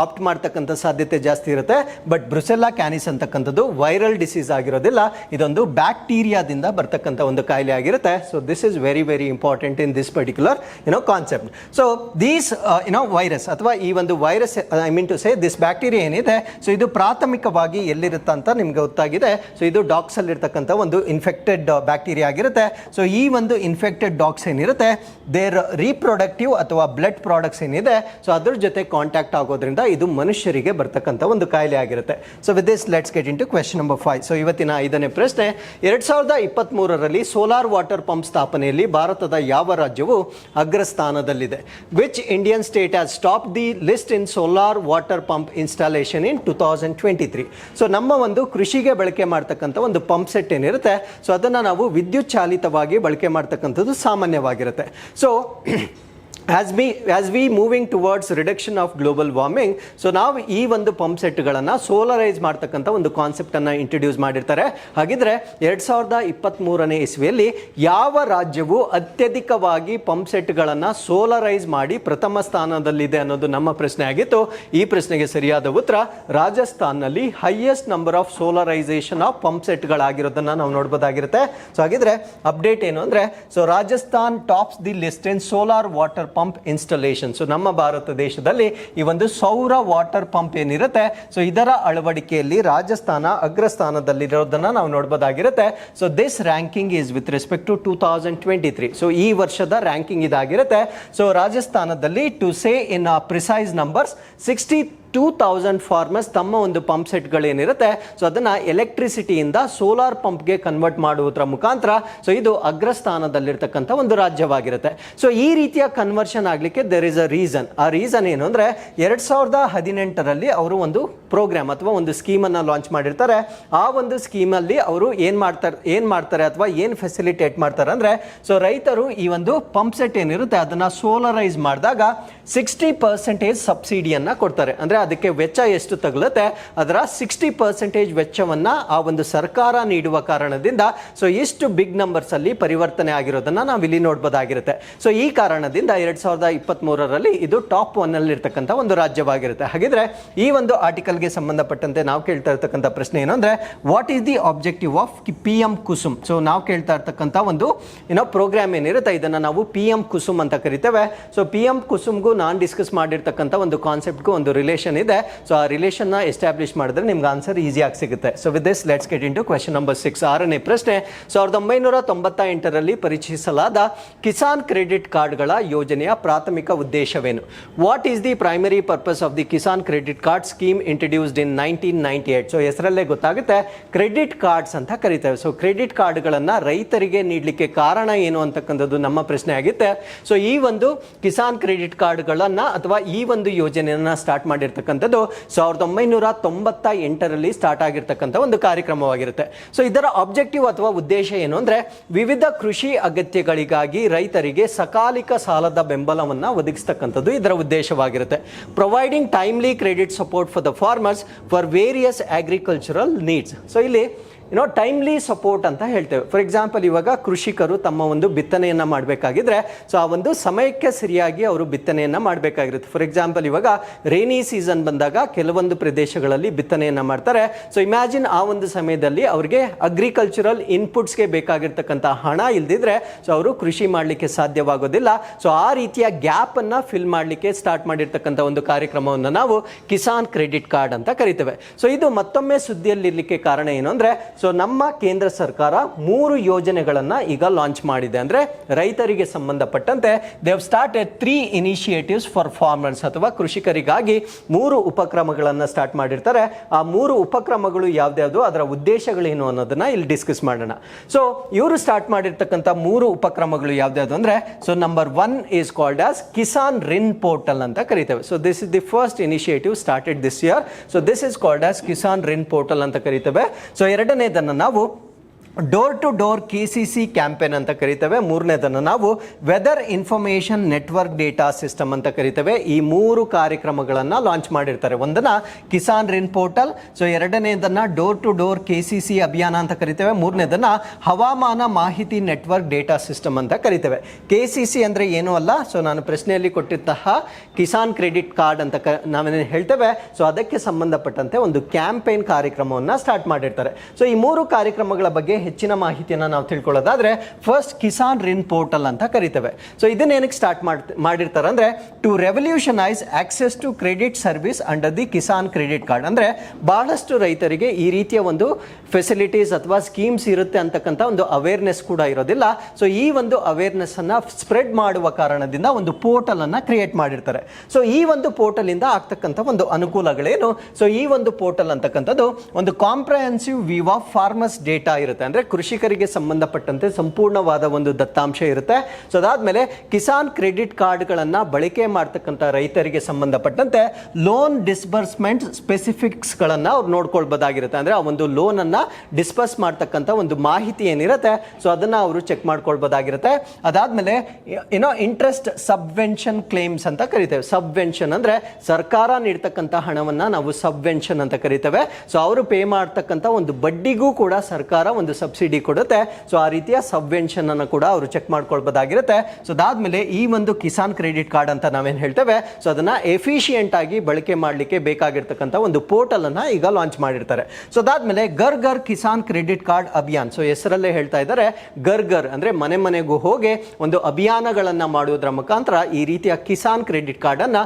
ಆಪ್ಟ್ ಮಾಡ್ತಕ್ಕಂಥ ಸಾಧ್ಯತೆ ಜಾಸ್ತಿ ಇರುತ್ತೆ. ಬಟ್ ಬ್ರುಸೆಲ್ಲಾ ಕ್ಯಾನಿಸ್ ಅಂತಕ್ಕಂಥದ್ದು ವೈರಲ್ ಡಿಸೀಸ್ ಆಗಿರೋದಿಲ್ಲ, ಇದೊಂದು ಬ್ಯಾಕ್ಟೀರಿಯಾದಿಂದ ಬರ್ತಕ್ಕಂಥ ಒಂದು ಕಾಯಿಲೆ ಆಗಿರುತ್ತೆ. So this is very very important in this particular concept. So these virus ಅಥವಾ ಈ ಒಂದು virus, I mean to say this bacteria ಏನಿದೆ ಸೊ ಇದು ಪ್ರಾಥಮಿಕವಾಗಿ ಎಲ್ಲಿರುತ್ತೆ ಅಂತ ನಿಮ್ಗೆ ಗೊತ್ತಾಗಿದೆ. ಸೊ ಇದು ಡಾಗ್ಸ್ ಅಲ್ಲಿ ಇರ್ತಕ್ಕಂಥ ಒಂದು ಇನ್ಫೆಕ್ಟೆಡ್ ಬ್ಯಾಕ್ಟೀರಿಯಾ ಆಗಿರುತ್ತೆ. ಸೊ ಈ ಒಂದು ಇನ್ಫೆಕ್ಟೆಡ್ ಡಾಗ್ಸ್ ಏನಿರುತ್ತೆ ದೇರ್ ರೀಪ್ರೊಡಕ್ಟಿವ್ ಅಥವಾ ಬ್ಲಡ್ ಪ್ರಾಡಕ್ಟ್ಸ್ ಏನಿದೆ ಸೊ ಅದ್ರ ಜೊತೆ ಕಾಂಟ್ಯಾಕ್ಟ್ ಆಗೋದ್ರಿಂದ ಇದು ಮನುಷ್ಯರಿಗೆ ಬರ್ತಕ್ಕಂಥ ಒಂದು ಕಾಯಿಲೆ ಆಗಿರುತ್ತೆ. So with this let's get into question number 5. So ಇವತ್ತಿನ 5ನೇ ಪ್ರಶ್ನೆ, 2023ರಲ್ಲಿ ಸೋಲಾರ್ ವಾಟರ್ ಪಂಪ್ ಸ್ಥಾಪನೆಯಲ್ಲಿ ಭಾರತ ಭಾರತದ ಯಾವ ರಾಜ್ಯವು ಅಗ್ರಸ್ಥಾನದಲ್ಲಿದೆ? Which Indian state has top the list in solar water pump installation in 2023? So ನಮ್ಮ ಒಂದು ಕೃಷಿಗೆ ಬಳಕೆ ಮಾಡ್ತಕ್ಕಂಥ ಒಂದು ಪಂಪ್ ಸೆಟ್ ಏನಿರುತ್ತೆ, ಸೊ ಅದನ್ನು ನಾವು ವಿದ್ಯುತ್ ಚಾಲಿತವಾಗಿ ಬಳಕೆ ಮಾಡ್ತಕ್ಕಂಥದ್ದು ಸಾಮಾನ್ಯವಾಗಿರುತ್ತೆ. So as we moving towards reduction of global warming, so ನಾವು ಈ ಒಂದು ಪಂಪ್ ಸೆಟ್ಗಳನ್ನು ಸೋಲರೈಸ್ ಮಾಡ್ತಕ್ಕಂಥ ಒಂದು ಕಾನ್ಸೆಪ್ಟನ್ನು ಇಂಟ್ರೊಡ್ಯೂಸ್ ಮಾಡಿರ್ತಾರೆ. ಹಾಗಿದ್ರೆ 2023ನೇ ಇಸ್ವಿಯಲ್ಲಿ ಯಾವ ರಾಜ್ಯವು ಅತ್ಯಧಿಕವಾಗಿ ಪಂಪ್ ಸೆಟ್ಗಳನ್ನು ಸೋಲರೈಸ್ ಮಾಡಿ ಪ್ರಥಮ ಸ್ಥಾನದಲ್ಲಿದೆ ಅನ್ನೋದು ನಮ್ಮ ಪ್ರಶ್ನೆ ಆಗಿತ್ತು. ಈ ಪ್ರಶ್ನೆಗೆ ಸರಿಯಾದ ಉತ್ತರ ರಾಜಸ್ಥಾನ್ನಲ್ಲಿ highest number of solarisation of pump ಸೆಟ್ಗಳಾಗಿರೋದನ್ನು ನಾವು ನೋಡ್ಬೋದಾಗಿರುತ್ತೆ. ಸೊ ಹಾಗಿದ್ರೆ ಅಪ್ಡೇಟ್ ಏನು ಅಂದರೆ, so Rajasthan tops the list in solar water pump installation. So ನಮ್ಮ ಭಾರತ ದೇಶದಲ್ಲಿ ಈ ಒಂದು ಸೌರ ವಾಟರ್ ಪಂಪ್ ಏನಿರುತ್ತೆ, ಸೊ ಇದರ ಅಳವಡಿಕೆಯಲ್ಲಿ ರಾಜಸ್ಥಾನ ಅಗ್ರಸ್ಥಾನದಲ್ಲಿರೋದನ್ನ ನಾವು ನೋಡಬಹುದಾಗಿರುತ್ತೆ. So this ranking is with respect to 2023. So ಈ ವರ್ಷದ ರ್ಯಾಂಕಿಂಗ್ ಇದಾಗಿರುತ್ತೆ. ಸೊ ರಾಜಸ್ಥಾನದಲ್ಲಿ to say in precise numbers 62,000 farmers ತಮ್ಮ ಒಂದು ಪಂಪ್ ಸೆಟ್ಗಳೇನಿರುತ್ತೆ, ಸೊ ಅದನ್ನು ಎಲೆಕ್ಟ್ರಿಸಿಟಿಯಿಂದ ಸೋಲಾರ್ ಪಂಪ್ಗೆ ಕನ್ವರ್ಟ್ ಮಾಡುವುದರ ಮುಖಾಂತರ ಸೊ ಇದು ಅಗ್ರಸ್ಥಾನದಲ್ಲಿರ್ತಕ್ಕಂಥ ಒಂದು ರಾಜ್ಯವಾಗಿರುತ್ತೆ. ಸೊ ಈ ರೀತಿಯ ಕನ್ವರ್ಷನ್ ಆಗಲಿಕ್ಕೆ ದೇರ್ ಇಸ್ ಅ ರೀಸನ್. ಆ ರೀಸನ್ ಏನು ಅಂದರೆ, 2018ರಲ್ಲಿ ಅವರು ಒಂದು ಪ್ರೋಗ್ರಾಮ್ ಅಥವಾ ಒಂದು ಸ್ಕೀಮನ್ನು ಲಾಂಚ್ ಮಾಡಿರ್ತಾರೆ. ಆ ಒಂದು ಸ್ಕೀಮಲ್ಲಿ ಅವರು ಏನು ಮಾಡ್ತಾರೆ ಅಥವಾ ಏನು ಫೆಸಿಲಿಟೇಟ್ ಮಾಡ್ತಾರೆ ಅಂದರೆ, ಸೊ ರೈತರು ಈ ಒಂದು ಪಂಪ್ ಸೆಟ್ ಏನಿರುತ್ತೆ ಅದನ್ನು ಸೋಲರೈಸ್ ಮಾಡಿದಾಗ 60% ಸಬ್ಸಿಡಿಯನ್ನು ಕೊಡ್ತಾರೆ. ಅಂದರೆ ಅದಕ್ಕೆ ವೆಚ್ಚ ಎಷ್ಟು ತಗಲುತ್ತೆ ಅದರ 60% ವೆಚ್ಚವನ್ನು ಆ ಒಂದು ಸರ್ಕಾರ ನೀಡುವ ಕಾರಣದಿಂದ ಸೊ ಇಷ್ಟು ಬಿಗ್ ನಂಬರ್ಸ್ ಅಲ್ಲಿ ಪರಿವರ್ತನೆ ಆಗಿರೋದನ್ನ ನಾವು ಇಲ್ಲಿ ನೋಡಬಹುದಾಗಿರುತ್ತೆ. ಸೊ ಈ ಕಾರಣದಿಂದ 2023ರಲ್ಲಿ ಇದು ಟಾಪ್ 1 ಅಲ್ಲಿ ಇರ್ತಕ್ಕಂಥ ಒಂದು ರಾಜ್ಯವಾಗಿರುತ್ತೆ. ಹಾಗಿದ್ರೆ ಈ ಒಂದು ಆರ್ಟಿಕಲ್ಗೆ ಸಂಬಂಧಪಟ್ಟಂತೆ ನಾವು ಕೇಳ್ತಾ ಇರ್ತಕ್ಕಂಥ ಪ್ರಶ್ನೆ ಏನು ಅಂದರೆ, what is the objective of PM Kusum? So ನಾವು ಕೇಳ್ತಾ ಇರ್ತಕ್ಕಂಥ ಒಂದು ಪ್ರೋಗ್ರಾಮ್ ಏನಿರುತ್ತೆ ಇದನ್ನು ನಾವು PM ಕುಸುಮ್ ಅಂತ ಕರಿತೇವೆ. ಸೊ PM ಕುಸುಮ್ಗೂ ನಾನು ಡಿಸ್ಕಸ್ ಮಾಡಿರ್ತಕ್ಕಂಥ ಒಂದು ಕಾನ್ಸೆಪ್ಟ್ಗೂ ಒಂದು ರಿಲೇಷನ್ ಇದೆ. ಸೊ ಆ ರಿಲೇಷನ್ ಎಸ್ಟಾಬ್ಲಿಷ್ ಮಾಡಿದ್ರೆ ನಿಮ್ಗೆ ಆನ್ಸರ್ ಈಸಿಯಾಗಿ ಸಿಗುತ್ತೆ. So with this let's get into question number 6. 6ನೇ ಪ್ರಶ್ನೆ, 1998ರಲ್ಲಿ ಪರಿಚಯಿಸಲಾದ ಕಿಸಾನ್ ಕ್ರೆಡಿಟ್ ಕಾರ್ಡ್ಗಳ ಯೋಜನೆಯ ಪ್ರಾಥಮಿಕ ಉದ್ದೇಶವೇನು? What is the primary purpose of the Kisan credit card scheme introduced in 1998? So ಹೆಸರಲ್ಲೇ ಗೊತ್ತಾಗುತ್ತೆ, ಕ್ರೆಡಿಟ್ ಕಾರ್ಡ್ಸ್ ಅಂತ ಕರೀತೇವೆ. ಸೊ ಕ್ರೆಡಿಟ್ ಕಾರ್ಡ್ಗಳನ್ನು ರೈತರಿಗೆ ನೀಡಲಿಕ್ಕೆ ಕಾರಣ ಏನು ಅಂತಕ್ಕಂಥದ್ದು ನಮ್ಮ ಪ್ರಶ್ನೆ ಆಗುತ್ತೆ. ಸೊ ಈ ಒಂದು ಕಿಸಾನ್ ಕ್ರೆಡಿಟ್ ಕಾರ್ಡ್ಗಳನ್ನು ಅಥವಾ ಈ ಒಂದು ಯೋಜನೆಯನ್ನು ಸ್ಟಾರ್ಟ್ ಮಾಡಿರ್ತಕ್ಕಂಥದ್ದು 1998ರಲ್ಲಿ ಸ್ಟಾರ್ಟ್ ಆಗಿರ್ತಕ್ಕಂಥ ಒಂದು ಕಾರ್ಯಕ್ರಮವಾಗಿರುತ್ತೆ. ಸೊ ಇದರ ಆಬ್ಜೆಕ್ಟಿವ್ ಅಥವಾ ಉದ್ದೇಶ ಏನು ಅಂದರೆ, ವಿವಿಧ ಕೃಷಿ ಅಗತ್ಯಗಳಿಗಾಗಿ ರೈತರಿಗೆ ಸಕಾಲಿಕ ಸಾಲದ ಬೆಂಬಲವನ್ನು ಒದಗಿಸ್ತಕ್ಕಂಥದ್ದು ಇದರ ಉದ್ದೇಶವಾಗಿರುತ್ತೆ. Providing timely credit support for the farmers for various agricultural needs. So ಇಲ್ಲಿ ಟೈಮ್ಲಿ ಸಪೋರ್ಟ್ ಅಂತ ಹೇಳ್ತೇವೆ. ಫಾರ್ ಎಕ್ಸಾಂಪಲ್, ಇವಾಗ ಕೃಷಿಕರು ತಮ್ಮ ಒಂದು ಬಿತ್ತನೆಯನ್ನು ಮಾಡಬೇಕಾಗಿದ್ರೆ ಸೊ ಆ ಒಂದು ಸಮಯಕ್ಕೆ ಸರಿಯಾಗಿ ಅವರು ಬಿತ್ತನೆಯನ್ನು ಮಾಡಬೇಕಾಗಿರುತ್ತೆ. ಫಾರ್ ಎಕ್ಸಾಂಪಲ್, ಇವಾಗ ರೇನಿ ಸೀಸನ್ ಬಂದಾಗ ಕೆಲವೊಂದು ಪ್ರದೇಶಗಳಲ್ಲಿ ಬಿತ್ತನೆಯನ್ನು ಮಾಡ್ತಾರೆ. ಸೊ ಇಮ್ಯಾಜಿನ್ ಆ ಒಂದು ಸಮಯದಲ್ಲಿ ಅವರಿಗೆ ಅಗ್ರಿಕಲ್ಚರಲ್ ಇನ್ಪುಟ್ಸ್ಗೆ ಬೇಕಾಗಿರ್ತಕ್ಕಂಥ ಹಣ ಇಲ್ದಿದ್ರೆ ಸೊ ಅವರು ಕೃಷಿ ಮಾಡಲಿಕ್ಕೆ ಸಾಧ್ಯವಾಗೋದಿಲ್ಲ. ಸೊ ಆ ರೀತಿಯ ಗ್ಯಾಪನ್ನು ಫಿಲ್ ಮಾಡಲಿಕ್ಕೆ ಸ್ಟಾರ್ಟ್ ಮಾಡಿರ್ತಕ್ಕಂಥ ಒಂದು ಕಾರ್ಯಕ್ರಮವನ್ನು ನಾವು ಕಿಸಾನ್ ಕ್ರೆಡಿಟ್ ಕಾರ್ಡ್ ಅಂತ ಕರಿತೇವೆ. ಸೊ ಇದು ಮತ್ತೊಮ್ಮೆ ಸುದ್ದಿಯಲ್ಲಿರಲಿಕ್ಕೆ ಕಾರಣ ಏನು ಅಂದರೆ, ಸೊ ನಮ್ಮ ಕೇಂದ್ರ ಸರ್ಕಾರ 3 ಯೋಜನೆಗಳನ್ನು ಈಗ ಲಾಂಚ್ ಮಾಡಿದೆ. ಅಂದರೆ ರೈತರಿಗೆ ಸಂಬಂಧಪಟ್ಟಂತೆ they have started 3 initiatives for farmers ಅಥವಾ ಕೃಷಿಕರಿಗಾಗಿ 3 ಉಪಕ್ರಮಗಳನ್ನು ಸ್ಟಾರ್ಟ್ ಮಾಡಿರ್ತಾರೆ. ಆ 3 ಉಪಕ್ರಮಗಳು ಯಾವ್ದ್ಯಾವುದು, ಅದರ ಉದ್ದೇಶಗಳೇನು ಅನ್ನೋದನ್ನ ಇಲ್ಲಿ ಡಿಸ್ಕಸ್ ಮಾಡೋಣ. ಸೊ ಇವರು ಸ್ಟಾರ್ಟ್ ಮಾಡಿರ್ತಕ್ಕಂಥ 3 ಉಪಕ್ರಮಗಳು ಯಾವ್ದ್ಯಾವುದು ಅಂದರೆ, so number 1 is called as Kisan Rin portal ಅಂತ ಕರಿತೇವೆ. So this is the first initiative started this year. So this is called as Kisan Rin portal ಅಂತ ಕರಿತೇವೆ. ಸೊ ಎರಡನೇದನ್ನು ನಾವು door to door KCC campaign ಅಂತ ಕರಿತೇವೆ. ಮೂರನೇದನ್ನು ನಾವು weather information network data system ಅಂತ ಕರಿತೇವೆ. ಈ 3 ಕಾರ್ಯಕ್ರಮಗಳನ್ನು ಲಾಂಚ್ ಮಾಡಿರ್ತಾರೆ. ಒಂದನ್ನು ಕಿಸಾನ್ ರಿನ್ ಪೋರ್ಟಲ್, ಸೊ ಎರಡನೇದನ್ನು ಡೋರ್ ಟು ಡೋರ್ KCC ಅಭಿಯಾನ ಅಂತ ಕರಿತೇವೆ. ಮೂರನೇದನ್ನು ಹವಾಮಾನ ಮಾಹಿತಿ ನೆಟ್ವರ್ಕ್ ಡೇಟಾ ಸಿಸ್ಟಮ್ ಅಂತ ಕರಿತೇವೆ. KCC ಅಂದರೆ ಏನೂ ಅಲ್ಲ, ಸೊ ನಾನು ಪ್ರಶ್ನೆಯಲ್ಲಿ ಕೊಟ್ಟಿದ್ದಂತಹ ಕಿಸಾನ್ ಕ್ರೆಡಿಟ್ ಕಾರ್ಡ್ ಅಂತ ನಾವೇನು ಹೇಳ್ತೇವೆ, ಸೊ ಅದಕ್ಕೆ ಸಂಬಂಧಪಟ್ಟಂತೆ ಒಂದು ಕ್ಯಾಂಪೇನ್ ಕಾರ್ಯಕ್ರಮವನ್ನು ಸ್ಟಾರ್ಟ್ ಮಾಡಿರ್ತಾರೆ. ಸೊ ಈ 3 ಕಾರ್ಯಕ್ರಮಗಳ ಬಗ್ಗೆ ಹೆಚ್ಚಿನ ಮಾಹಿತಿಯನ್ನು ನಾವು ತಿಳ್ಕೊಳ್ಳೋದಾದ್ರೆ, ಫಸ್ಟ್ ಕಿಸಾನ್ ರಿನ್ ಪೋರ್ಟಲ್ ಅಂತ ಕರಿತೇವೆ. ಸೊ ಇದನ್ನೇನಕ್ಕೆ ಸ್ಟಾರ್ಟ್ ಮಾಡಿರ್ತಾರೆ ಅಂದರೆ, to revolutionise access to credit service under the Kisan credit card. ಅಂದರೆ ಬಹಳಷ್ಟು ರೈತರಿಗೆ ಈ ರೀತಿಯ ಒಂದು ಫೆಸಿಲಿಟೀಸ್ ಅಥವಾ ಸ್ಕೀಮ್ಸ್ ಇರುತ್ತೆ ಅಂತಕ್ಕಂಥ ಒಂದು ಅವೇರ್ನೆಸ್ ಕೂಡ ಇರೋದಿಲ್ಲ. ಸೊ ಈ ಒಂದು ಅವೇರ್ನೆಸ್ ಅನ್ನ ಸ್ಪ್ರೆಡ್ ಮಾಡುವ ಕಾರಣದಿಂದ ಒಂದು ಪೋರ್ಟಲ್ ಅನ್ನ ಕ್ರಿಯೇಟ್ ಮಾಡಿರ್ತಾರೆ. ಸೊ ಈ ಒಂದು ಪೋರ್ಟಲ್ ಇಂದ ಆಗ್ತಕ್ಕಂಥ ಒಂದು ಅನುಕೂಲಗಳೇನು? ಸೊ ಈ ಒಂದು ಪೋರ್ಟಲ್ ಅಂತಕ್ಕಂಥದ್ದು ಒಂದು comprehensive view of farmers data ಇರುತ್ತೆ. ಅಂದರೆ ಕೃಷಿಕರಿಗೆ ಸಂಬಂಧಪಟ್ಟಂತೆ ಸಂಪೂರ್ಣವಾದ ಒಂದು ದತ್ತಾಂಶ ಇರುತ್ತೆ. ಸೊ ಅದಾದಮೇಲೆ ಕಿಸಾನ್ ಕ್ರೆಡಿಟ್ ಕಾರ್ಡ್ಗಳನ್ನು ಬಳಕೆ ಮಾಡ್ತಕ್ಕಂಥ ರೈತರಿಗೆ ಸಂಬಂಧಪಟ್ಟಂತೆ ಲೋನ್ ಡಿಸ್ಬರ್ಸ್ಮೆಂಟ್ ಸ್ಪೆಸಿಫಿಕ್ಸ್ಗಳನ್ನು ಅವ್ರು ನೋಡ್ಕೊಳ್ಬೋದಾಗಿರುತ್ತೆ. ಅಂದರೆ ಆ ಒಂದು ಲೋನನ್ನು ಡಿಸ್ಬರ್ಸ್ ಮಾಡ್ತಕ್ಕಂಥ ಒಂದು ಮಾಹಿತಿ ಏನಿರುತ್ತೆ ಸೊ ಅದನ್ನು ಅವರು ಚೆಕ್ ಮಾಡ್ಕೊಳ್ಬೋದಾಗಿರುತ್ತೆ. ಅದಾದಮೇಲೆ ಇಂಟ್ರೆಸ್ಟ್ ಸಬ್ವೆನ್ಷನ್ ಕ್ಲೇಮ್ಸ್ ಅಂತ ಕರಿತೇವೆ. ಸಬ್ವೆನ್ಷನ್ ಅಂದರೆ ಸರ್ಕಾರ ನೀಡ್ತಕ್ಕಂಥ ಹಣವನ್ನು ನಾವು ಸಬ್ವೆನ್ಷನ್ ಅಂತ ಕರಿತೇವೆ. ಸೊ ಅವರು ಪೇ ಮಾಡ್ತಕ್ಕಂಥ ಒಂದು ಬಡ್ಡಿಗೂ ಕೂಡ ಸರ್ಕಾರ ಒಂದು ಸಬ್ಸಿಡಿ ಕೊಡುತ್ತೆ. ಸೊ ಆ ರೀತಿಯ ಸಬ್ವೆನ್ಷನ್ ಅನ್ನು ಕೂಡ ಅವರು ಚೆಕ್ ಮಾಡ್ಕೊಳ್ಬೋದಾಗಿರುತ್ತೆ. ಸೊ ಅದಾದ್ಮೇಲೆ ಈ ಒಂದು ಕಿಸಾನ್ ಕ್ರೆಡಿಟ್ ಕಾರ್ಡ್ ಅಂತ ನಾವೇನು ಹೇಳ್ತೇವೆ ಸೊ ಅದನ್ನ ಎಫಿಷಿಯೆಂಟ್ ಆಗಿ ಬಳಕೆ ಮಾಡಲಿಕ್ಕೆ ಬೇಕಾಗಿರ್ತಕ್ಕಂಥ ಒಂದು ಪೋರ್ಟಲ್ ಅನ್ನ ಈಗ ಲಾಂಚ್ ಮಾಡಿರ್ತಾರೆ. ಸೊ ಅದಾದ್ಮೇಲೆ Ghar Ghar Kisan credit card Abhiyan. So ಹೆಸರಲ್ಲೇ ಹೇಳ್ತಾ ಇದ್ದಾರೆ ಗರ್ ಗರ್ ಅಂದ್ರೆ ಮನೆ ಮನೆಗೂ ಹೋಗಿ ಒಂದು ಅಭಿಯಾನಗಳನ್ನ ಮಾಡುವುದರ ಮುಖಾಂತರ ಈ ರೀತಿಯ ಕಿಸಾನ್ ಕ್ರೆಡಿಟ್ ಕಾರ್ಡ್ ಅನ್ನ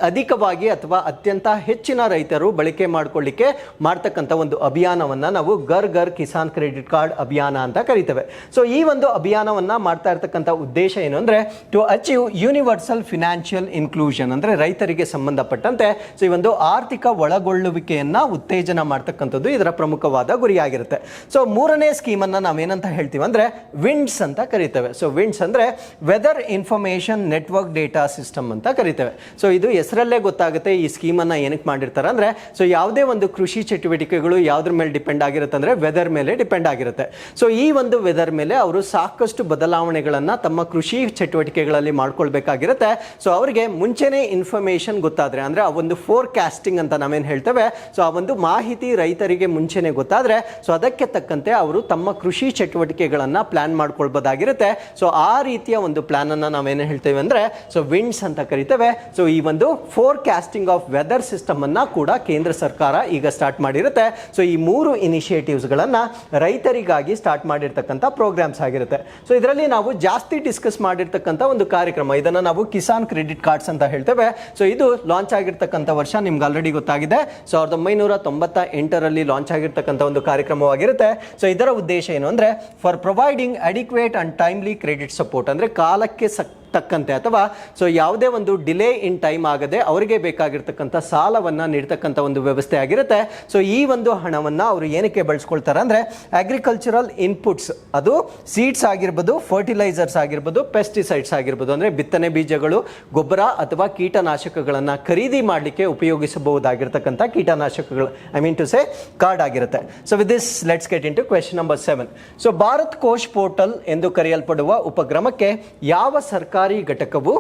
ಅಧಿಕವಾಗಿ ಅಥವಾ ಅತ್ಯಂತ ಹೆಚ್ಚಿನ ರೈತರು ಬಳಕೆ ಮಾಡಿಕೊಳ್ಳಿಕ್ಕೆ ಮಾಡ್ತಕ್ಕಂಥ ಒಂದು ಅಭಿಯಾನವನ್ನ ನಾವು ಗರ್ ಗರ್ ಕಿಸಾನ್ ಕ್ರೆಡಿಟ್ ಕಾರ್ಡ್ ಅಭಿಯಾನ ಅಂತ ಕರಿತೇವೆ. ಸೊ ಈ ಒಂದು ಅಭಿಯಾನವನ್ನ ಮಾಡ್ತಾ ಇರ್ತಕ್ಕಂಥ ಉದ್ದೇಶ ಏನು ಅಂದ್ರೆ to achieve universal financial inclusion ಅಂದ್ರೆ ರೈತರಿಗೆ ಸಂಬಂಧಪಟ್ಟಂತೆ ಸೊ ಈ ಒಂದು ಆರ್ಥಿಕ ಒಳಗೊಳ್ಳುವಿಕೆಯನ್ನ ಉತ್ತೇಜನ ಮಾಡ್ತಕ್ಕಂಥದ್ದು ಇದರ ಪ್ರಮುಖವಾದ ಗುರಿಯಾಗಿರುತ್ತೆ. ಸೊ ಮೂರನೇ ಸ್ಕೀಮ್ ಅನ್ನ ನಾವೇನಂತ ಹೇಳ್ತೀವಿ ಅಂದ್ರೆ ವಿಂಡ್ಸ್ ಅಂತ ಕರಿತೇವೆ. ಸೊ ವಿಂಡ್ಸ್ ಅಂದ್ರೆ weather information network data system ಅಂತ ಕರಿತೇವೆ. ಸೊ ಇದು ಹೆಸರಲ್ಲೇ ಗೊತ್ತಾಗುತ್ತೆ ಈ ಸ್ಕೀಮ್ ಅನ್ನ ಏನಕ್ಕೆ ಮಾಡಿರ್ತಾರೆ ಅಂದ್ರೆ ಸೊ ಯಾವುದೇ ಒಂದು ಕೃಷಿ ಚಟುವಟಿಕೆಗಳು ಯಾವ್ದ್ರ ಮೇಲೆ ಡಿಪೆಂಡ್ ಆಗಿರುತ್ತೆ ಅಂದ್ರೆ ವೆದರ್ ಮೇಲೆ ಡಿಪೆಂಡ್ ಆಗಿರುತ್ತೆ. ಸೊ ಈ ಒಂದು ವೆದರ್ ಮೇಲೆ ಅವರು ಸಾಕಷ್ಟು ಬದಲಾವಣೆಗಳನ್ನ ತಮ್ಮ ಕೃಷಿ ಚಟುವಟಿಕೆಗಳಲ್ಲಿ ಮಾಡ್ಕೊಳ್ಬೇಕಾಗಿರುತ್ತೆ. ಸೊ ಅವರಿಗೆ ಮುಂಚೆನೇ ಇನ್ಫಾರ್ಮೇಶನ್ ಗೊತ್ತಾದ್ರೆ ಅಂದ್ರೆ ಆ ಒಂದು ಫೋರ್ಕಾಸ್ಟಿಂಗ್ ಅಂತ ನಾವೇನು ಹೇಳ್ತೇವೆ ಸೊ ಆ ಒಂದು ಮಾಹಿತಿ ರೈತರಿಗೆ ಮುಂಚೆನೆ ಗೊತ್ತಾದ್ರೆ ಸೊ ಅದಕ್ಕೆ ತಕ್ಕಂತೆ ಅವರು ತಮ್ಮ ಕೃಷಿ ಚಟುವಟಿಕೆಗಳನ್ನ ಪ್ಲಾನ್ ಮಾಡ್ಕೊಳ್ಬೋದಾಗಿರುತ್ತೆ. ಸೊ ಆ ರೀತಿಯ ಒಂದು ಪ್ಲಾನ್ ಅನ್ನ ನಾವೇನು ಹೇಳ್ತೇವೆ ಅಂದ್ರೆ ಸೊ ವಿಂಡ್ಸ್ ಅಂತ ಕರಿತೇವೆ. ಸೊ ಈ ಒಂದು ಫೋರ್ಕಾಸ್ಟಿಂಗ್ ಆಫ್ ವೆದರ್ ಸಿಸ್ಟಮ್ ಅನ್ನ ಕೂಡ ಕೇಂದ್ರ ಸರ್ಕಾರ ಈಗ ಸ್ಟಾರ್ಟ್ ಮಾಡಿರುತ್ತೆ. ಸೊ ಈ ಮೂರು ಇನಿಷಿಯೇಟಿವ್ಸ್ ಗಳನ್ನ ರೈತರಿಗಾಗಿ ಸ್ಟಾರ್ಟ್ ಮಾಡಿರ್ತಕ್ಕಂಥ ಪ್ರೋಗ್ರಾಮ್ಸ್ ಆಗಿರುತ್ತೆ. ಸೊ ಇದರಲ್ಲಿ ನಾವು ಜಾಸ್ತಿ ಡಿಸ್ಕಸ್ ಮಾಡಿರ್ತಕ್ಕಂಥ ಒಂದು ಕಾರ್ಯಕ್ರಮ ಇದನ್ನ ನಾವು ಕಿಸಾನ್ ಕ್ರೆಡಿಟ್ ಕಾರ್ಡ್ಸ್ ಅಂತ ಹೇಳ್ತೇವೆ. ಸೊ ಇದು ಲಾಂಚ್ ಆಗಿರ್ತಕ್ಕಂಥ ವರ್ಷ ನಿಮ್ಗೆ ಆಲ್ರೆಡಿ ಗೊತ್ತಾಗಿದೆ 1998ರಲ್ಲಿ ಲಾಂಚ್ ಆಗಿರ್ತಕ್ಕಂಥ ಒಂದು ಕಾರ್ಯಕ್ರಮವಾಗಿರುತ್ತೆ. ಸೊ ಇದರ ಉದ್ದೇಶ ಏನು ಅಂದ್ರೆ for providing adequate and timely credit support ಅಂದ್ರೆ ಕಾಲಕ್ಕೆ ತಕ್ಕಂತೆ ಅಥವಾ ಸೊ ಯಾವುದೇ ಒಂದು ಡಿಲೇ ಇನ್ ಟೈಮ್ ಆಗದೆ ಅವರಿಗೆ ಬೇಕಾಗಿರ್ತಕ್ಕಂಥ ಸಾಲವನ್ನ ನೀಡ್ತಕ್ಕಂಥ ಒಂದು ವ್ಯವಸ್ಥೆ ಆಗಿರುತ್ತೆ. ಸೊ ಈ ಒಂದು ಹಣವನ್ನ ಅವರು ಏನಕ್ಕೆ ಬಳಸ್ಕೊಳ್ತಾರೆ ಅಂದ್ರೆ ಅಗ್ರಿಕಲ್ಚರಲ್ ಇನ್ಪುಟ್ಸ್ ಅದು ಸೀಡ್ಸ್ ಆಗಿರ್ಬೋದು, ಫರ್ಟಿಲೈಸರ್ಸ್ ಆಗಿರ್ಬೋದು, ಪೆಸ್ಟಿಸೈಡ್ಸ್ ಆಗಿರ್ಬೋದು ಅಂದ್ರೆ ಬಿತ್ತನೆ ಬೀಜಗಳು, ಗೊಬ್ಬರ ಅಥವಾ ಕೀಟನಾಶಕಗಳನ್ನ ಖರೀದಿ ಮಾಡಲಿಕ್ಕೆ ಉಪಯೋಗಿಸಬಹುದಾಗಿರ್ತಕ್ಕಂಥ ಕೀಟನಾಶಕಗಳು I mean to say card ಆಗಿರುತ್ತೆ. So with this let's get into question number 7. So Bharat Kosh portal ಎಂದು ಕರೆಯಲ್ಪಡುವ ಉಪಕ್ರಮಕ್ಕೆ ಯಾವ ಸರ್ಕಾರಿ ಘಟಕವು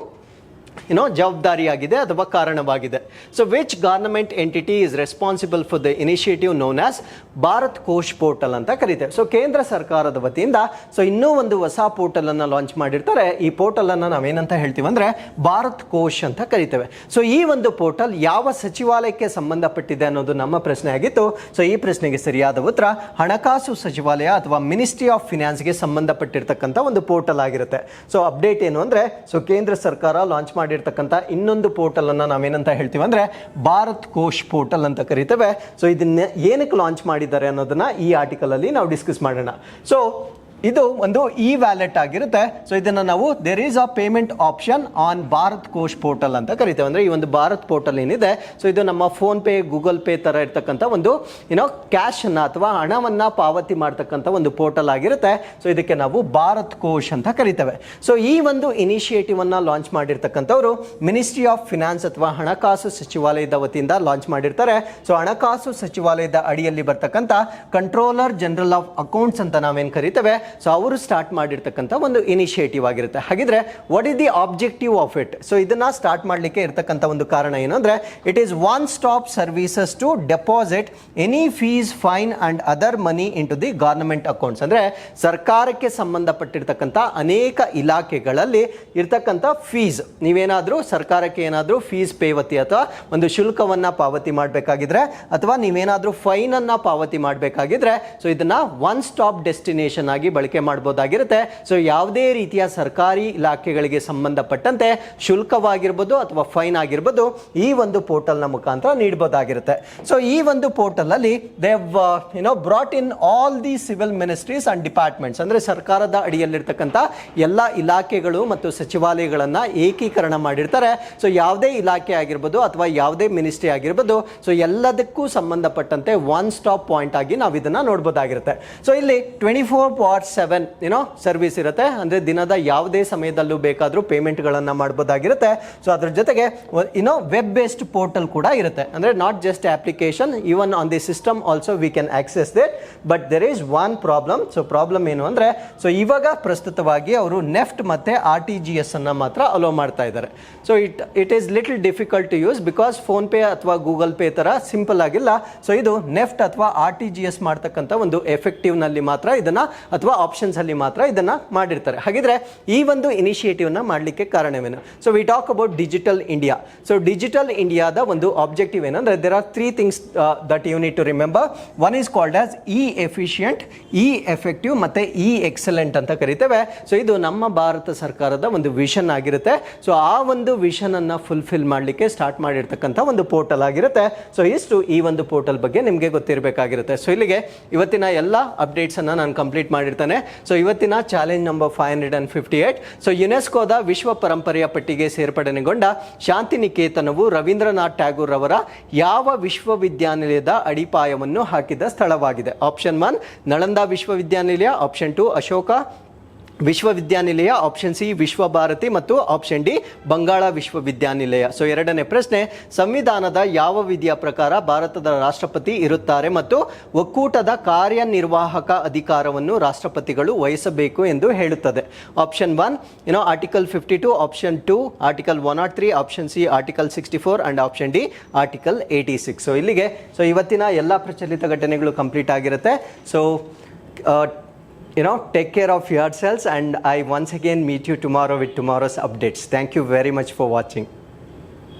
ಜವಾಬ್ದಾರಿಯಾಗಿದೆ ಅಥವಾ ಕಾರಣವಾಗಿದೆ? So which government entity is responsible for the initiative known as Bharat Kosh portal ಅಂತ ಕರೀತೇವೆ. ಸೊ ಕೇಂದ್ರ ಸರ್ಕಾರದ ವತಿಯಿಂದ ಸೊ ಇನ್ನೂ ಒಂದು ಹೊಸ ಪೋರ್ಟಲ್ ಅನ್ನ ಲಾಂಚ್ ಮಾಡಿರ್ತಾರೆ. ಈ ಪೋರ್ಟಲ್ ಅನ್ನ ನಾವೇನಂತ ಹೇಳ್ತೀವಿ ಅಂದ್ರೆ ಭಾರತ್ ಕೋಶ್ ಅಂತ ಕರಿತೇವೆ. ಸೊ ಈ ಒಂದು ಪೋರ್ಟಲ್ ಯಾವ ಸಚಿವಾಲಯಕ್ಕೆ ಸಂಬಂಧಪಟ್ಟಿದೆ ಅನ್ನೋದು ನಮ್ಮ ಪ್ರಶ್ನೆ ಆಗಿತ್ತು. ಸೊ ಈ ಪ್ರಶ್ನೆಗೆ ಸರಿಯಾದ ಉತ್ತರ ಹಣಕಾಸು ಸಚಿವಾಲಯ ಅಥವಾ ಮಿನಿಸ್ಟ್ರಿ ಆಫ್ ಫಿನಾನ್ಸ್ಗೆ ಸಂಬಂಧಪಟ್ಟಿರ್ತಕ್ಕಂಥ ಒಂದು ಪೋರ್ಟಲ್ ಆಗಿರುತ್ತೆ. ಸೊ ಅಪ್ಡೇಟ್ ಏನು ಅಂದ್ರೆ ಸೊ ಕೇಂದ್ರ ಸರ್ಕಾರ ಲಾಂಚ್ ಮಾಡಿರ್ತಕ್ಕಂಥ ಇನ್ನೊಂದು ಪೋರ್ಟಲ್ ಅನ್ನ ನಾವೇನಂತ ಹೇಳ್ತೀವಿ ಅಂದ್ರೆ ಭಾರತ್ ಕೋಶ್ ಪೋರ್ಟಲ್ ಅಂತ ಕರಿತೇವೆ. ಸೊ ಇದನ್ನ ಏನಕ್ಕೆ ಲಾಂಚ್ ಮಾಡಿದ್ದಾರೆ ಅನ್ನೋದನ್ನ ಈ ಆರ್ಟಿಕಲ್ ಅಲ್ಲಿ ನಾವು ಡಿಸ್ಕಸ್ ಮಾಡೋಣ. ಸೊ ಇದು ಒಂದು ಇ ವ್ಯಾಲೆಟ್ ಆಗಿರುತ್ತೆ. ಸೊ ಇದನ್ನ ನಾವು there is a payment option on Bharat Kosh portal ಅಂತ ಕರಿತೇವೆ. ಅಂದ್ರೆ ಈ ಒಂದು ಭಾರತ್ ಪೋರ್ಟಲ್ ಏನಿದೆ ಸೊ ಇದು ನಮ್ಮ ಫೋನ್ ಪೇ, ಗೂಗಲ್ ಪೇ ತರ ಇರ್ತಕ್ಕಂಥ ಒಂದು ಕ್ಯಾಶ್ ಅನ್ನ ಅಥವಾ ಹಣವನ್ನ ಪಾವತಿ ಮಾಡ್ತಕ್ಕಂಥ ಒಂದು ಪೋರ್ಟಲ್ ಆಗಿರುತ್ತೆ. ಸೊ ಇದಕ್ಕೆ ನಾವು ಭಾರತ್ ಕೋಶ್ ಅಂತ ಕರಿತೇವೆ. ಸೊ ಈ ಒಂದು ಇನಿಷಿಯೇಟಿವ್ ಅನ್ನ ಲಾಂಚ್ ಮಾಡಿರ್ತಕ್ಕಂಥವ್ರು ಮಿನಿಸ್ಟ್ರಿ ಆಫ್ ಫಿನಾನ್ಸ್ ಅಥವಾ ಹಣಕಾಸು ಸಚಿವಾಲಯದ ವತಿಯಿಂದ ಲಾಂಚ್ ಮಾಡಿರ್ತಾರೆ. ಸೊ ಹಣಕಾಸು ಸಚಿವಾಲಯದ ಅಡಿಯಲ್ಲಿ ಬರ್ತಕ್ಕಂಥ ಕಂಟ್ರೋಲರ್ ಜನರಲ್ ಆಫ್ ಅಕೌಂಟ್ಸ್ ಅಂತ ನಾವೇನು ಕರಿತೇವೆ ಸೊ ಅವರು ಸ್ಟಾರ್ಟ್ ಮಾಡಿರ್ತಕ್ಕಂಥ ಒಂದು ಇನಿಷಿಯೇಟಿವ್ ಆಗಿರುತ್ತೆ. ಹಾಗಿದ್ರೆ what is the objective of it? So ಇದನ್ನ ಸ್ಟಾರ್ಟ್ ಮಾಡಲಿಕ್ಕೆ ಇರ್ತಕ್ಕಂಥ ಒಂದು ಕಾರಣ ಏನು ಅಂದ್ರೆ it is one stop services to deposit any fees, fine and other money in to the government accounts. ಅಂದ್ರೆ ಸರ್ಕಾರಕ್ಕೆ ಸಂಬಂಧಪಟ್ಟಿರ್ತಕ್ಕಂಥ ಅನೇಕ ಇಲಾಖೆಗಳಲ್ಲಿ ಇರ್ತಕ್ಕಂಥ ಫೀಸ್, ನೀವೇನಾದ್ರೂ ಸರ್ಕಾರಕ್ಕೆ ಏನಾದ್ರೂ ಫೀಸ್ ಪೇವತಿ ಅಥವಾ ಒಂದು ಶುಲ್ಕವನ್ನ ಪಾವತಿ ಮಾಡಬೇಕಾಗಿದ್ರೆ ಅಥವಾ ನೀವೇನಾದ್ರೂ ಫೈನ್ ಅನ್ನ ಪಾವತಿ ಮಾಡಬೇಕಾಗಿದ್ರೆ ಸೊ ಇದನ್ನ ಒನ್ ಸ್ಟಾಪ್ ಡೆಸ್ಟಿನೇಷನ್ ಆಗಿ ಬಳಕೆ ಮಾಡ್ಬೋದಾಗಿರುತ್ತೆ. ಸೊ ಯಾವುದೇ ರೀತಿಯ ಸರ್ಕಾರಿ ಇಲಾಖೆಗಳಿಗೆ ಸಂಬಂಧಪಟ್ಟಂತೆ ಶುಲ್ಕವಾಗಿರ್ಬೋದು ಅಥವಾ ಫೈನ್ ಆಗಿರ್ಬೋದು ಈ ಒಂದು ಪೋರ್ಟಲ್ನ ಮುಖಾಂತರ ನೀಡಬಹುದಾಗಿರುತ್ತೆ. ಸೊ ಈ ಒಂದು ಪೋರ್ಟಲ್ ಅಲ್ಲಿ they brought in all the civil ministries and departments, ಅಂದ್ರೆ ಸರ್ಕಾರದ ಅಡಿಯಲ್ಲಿರ್ತಕ್ಕಂಥ ಎಲ್ಲ ಇಲಾಖೆಗಳು ಮತ್ತು ಸಚಿವಾಲಯಗಳನ್ನ ಏಕೀಕರಣ ಮಾಡಿರ್ತಾರೆ. ಸೊ ಯಾವುದೇ ಇಲಾಖೆ ಆಗಿರ್ಬೋದು ಅಥವಾ ಯಾವುದೇ ಮಿನಿಸ್ಟ್ರಿ ಆಗಿರ್ಬೋದು, ಸೊ ಎಲ್ಲದಕ್ಕೂ ಸಂಬಂಧಪಟ್ಟಂತೆ ಒನ್ ಸ್ಟಾಪ್ ಪಾಯಿಂಟ್ ಆಗಿ ನಾವು ಇದನ್ನ ನೋಡಬಹುದಾಗಿರುತ್ತೆ. ಸೊ ಇಲ್ಲಿ 24/7 ಸರ್ವಿಸ್ ಇರುತ್ತೆ, ಅಂದ್ರೆ ದಿನದ ಯಾವುದೇ ಸಮಯದಲ್ಲೂ ಬೇಕಾದರೂ ಪೇಮೆಂಟ್ಗಳನ್ನು ಮಾಡಬಹುದಾಗಿರುತ್ತೆ. ಸೊ ಅದ್ರ ಜೊತೆಗೆ ವೆಬ್ ಬೇಸ್ಡ್ ಪೋರ್ಟಲ್ ಕೂಡ ಇರುತ್ತೆ, ಅಂದ್ರೆ not just application, even on the system also we can access that. But there is one problem. So problem ಏನು ಅಂದ್ರೆ, ಸೊ ಇವಾಗ ಪ್ರಸ್ತುತವಾಗಿ ಅವರು ನೆಫ್ಟ್ ಮತ್ತೆ RTGS ಅನ್ನ ಮಾತ್ರ ಅಲೋ ಮಾಡ್ತಾ ಇದ್ದಾರೆ. So it is little difficult to use because PhonePe ಅಥವಾ ಗೂಗಲ್ ಪೇ ತರ ಸಿಂಪಲ್ ಆಗಿಲ್ಲ. ಸೊ ಇದು ನೆಫ್ಟ್ ಅಥವಾ RTGS ಮಾಡ್ತಕ್ಕಂಥ ಒಂದು ಎಫೆಕ್ಟಿವ್ ನಲ್ಲಿ ಮಾತ್ರ ಇದನ್ನ ಅಥವಾ ಆಪ್ಷನ್ಸ್ ಅಲ್ಲಿ ಮಾತ್ರ ಇದನ್ನ ಮಾಡಿರ್ತಾರೆ. ಹಾಗಿದ್ರೆ ಈ ಒಂದು ಇನಿಷಿಯೇಟಿವ್ ನ ಮಾಡಲಿಕ್ಕೆ ಕಾರಣವೇನು? So we talk about digital India. So digital ಇಂಡಿಯಾದ ಒಂದು ಆಬ್ಜೆಕ್ಟಿವ್ ಏನಂದ್ರೆ, there are 3 things that you need to remember. One is called as efficient, effective ಮತ್ತೆ ಎಕ್ಸಲೆಂಟ್ ಅಂತ ಕರಿತೇವೆ. ಸೊ ಇದು ನಮ್ಮ ಭಾರತ ಸರ್ಕಾರದ ಒಂದು ವಿಷನ್ ಆಗಿರುತ್ತೆ. ಸೊ ಆ ಒಂದು ವಿಷನ್ ಅನ್ನ ಫುಲ್ಫಿಲ್ ಮಾಡಲಿಕ್ಕೆ ಸ್ಟಾರ್ಟ್ ಮಾಡಿರ್ತಕ್ಕಂಥ ಒಂದು ಪೋರ್ಟಲ್ ಆಗಿರುತ್ತೆ. ಸೊ ಇಷ್ಟು ಈ ಒಂದು ಪೋರ್ಟಲ್ ಬಗ್ಗೆ ನಿಮಗೆ ಗೊತ್ತಿರಬೇಕಾಗಿರುತ್ತೆ. ಸೊ ಇಲ್ಲಿಗೆ ಇವತ್ತಿನ ಎಲ್ಲ ಅಪ್ಡೇಟ್ಸ್ ಅನ್ನ ನಾನು ಕಂಪ್ಲೀಟ್ ಮಾಡಿರ್ತೇನೆ. ಸೊ ಇವತ್ತಿನ ಚಾಲೆಂಜ್ ನಂಬರ್ 558. ಸೊ ಯುನೆಸ್ಕೋದ ವಿಶ್ವ ಪರಂಪರೆಯ ಪಟ್ಟಿಗೆ ಸೇರ್ಪಡೆಗೊಂಡ ಶಾಂತಿನಿಕೇತನವು ರವೀಂದ್ರನಾಥ್ ಟ್ಯಾಗೂರ್ ಅವರ ಯಾವ ವಿಶ್ವವಿದ್ಯಾನಿಲಯದ ಅಡಿಪಾಯವನ್ನು ಹಾಕಿದ ಸ್ಥಳವಾಗಿದೆ? ಆಪ್ಷನ್ 1 ನಳಂದ ವಿಶ್ವವಿದ್ಯಾನಿಲಯ, ಆಪ್ಷನ್ 2 ಅಶೋಕ ವಿಶ್ವವಿದ್ಯಾನಿಲಯ, ಆಪ್ಷನ್ ಸಿ ವಿಶ್ವಭಾರತಿ ಮತ್ತು ಆಪ್ಷನ್ ಡಿ ಬಂಗಾಳ ವಿಶ್ವವಿದ್ಯಾನಿಲಯ. ಸೊ ಎರಡನೇ ಪ್ರಶ್ನೆ, ಸಂವಿಧಾನದ ಯಾವ ವಿಧಿಯ ಪ್ರಕಾರ ಭಾರತದ ರಾಷ್ಟ್ರಪತಿ ಇರುತ್ತಾರೆ ಮತ್ತು ಒಕ್ಕೂಟದ ಕಾರ್ಯನಿರ್ವಾಹಕ ಅಧಿಕಾರವನ್ನು ರಾಷ್ಟ್ರಪತಿಗಳು ವಹಿಸಬೇಕು ಎಂದು ಹೇಳುತ್ತದೆ? Option 1 article 52, option 2 article 103, option C article 64 and option D article 86. So ಇಲ್ಲಿಗೆ ಇವತ್ತಿನ ಎಲ್ಲ ಪ್ರಚಲಿತ ಘಟನೆಗಳು ಕಂಪ್ಲೀಟ್ ಆಗಿರುತ್ತೆ. So take care of yourselves, and I once again meet you tomorrow with tomorrow's updates. Thank you very much for watching.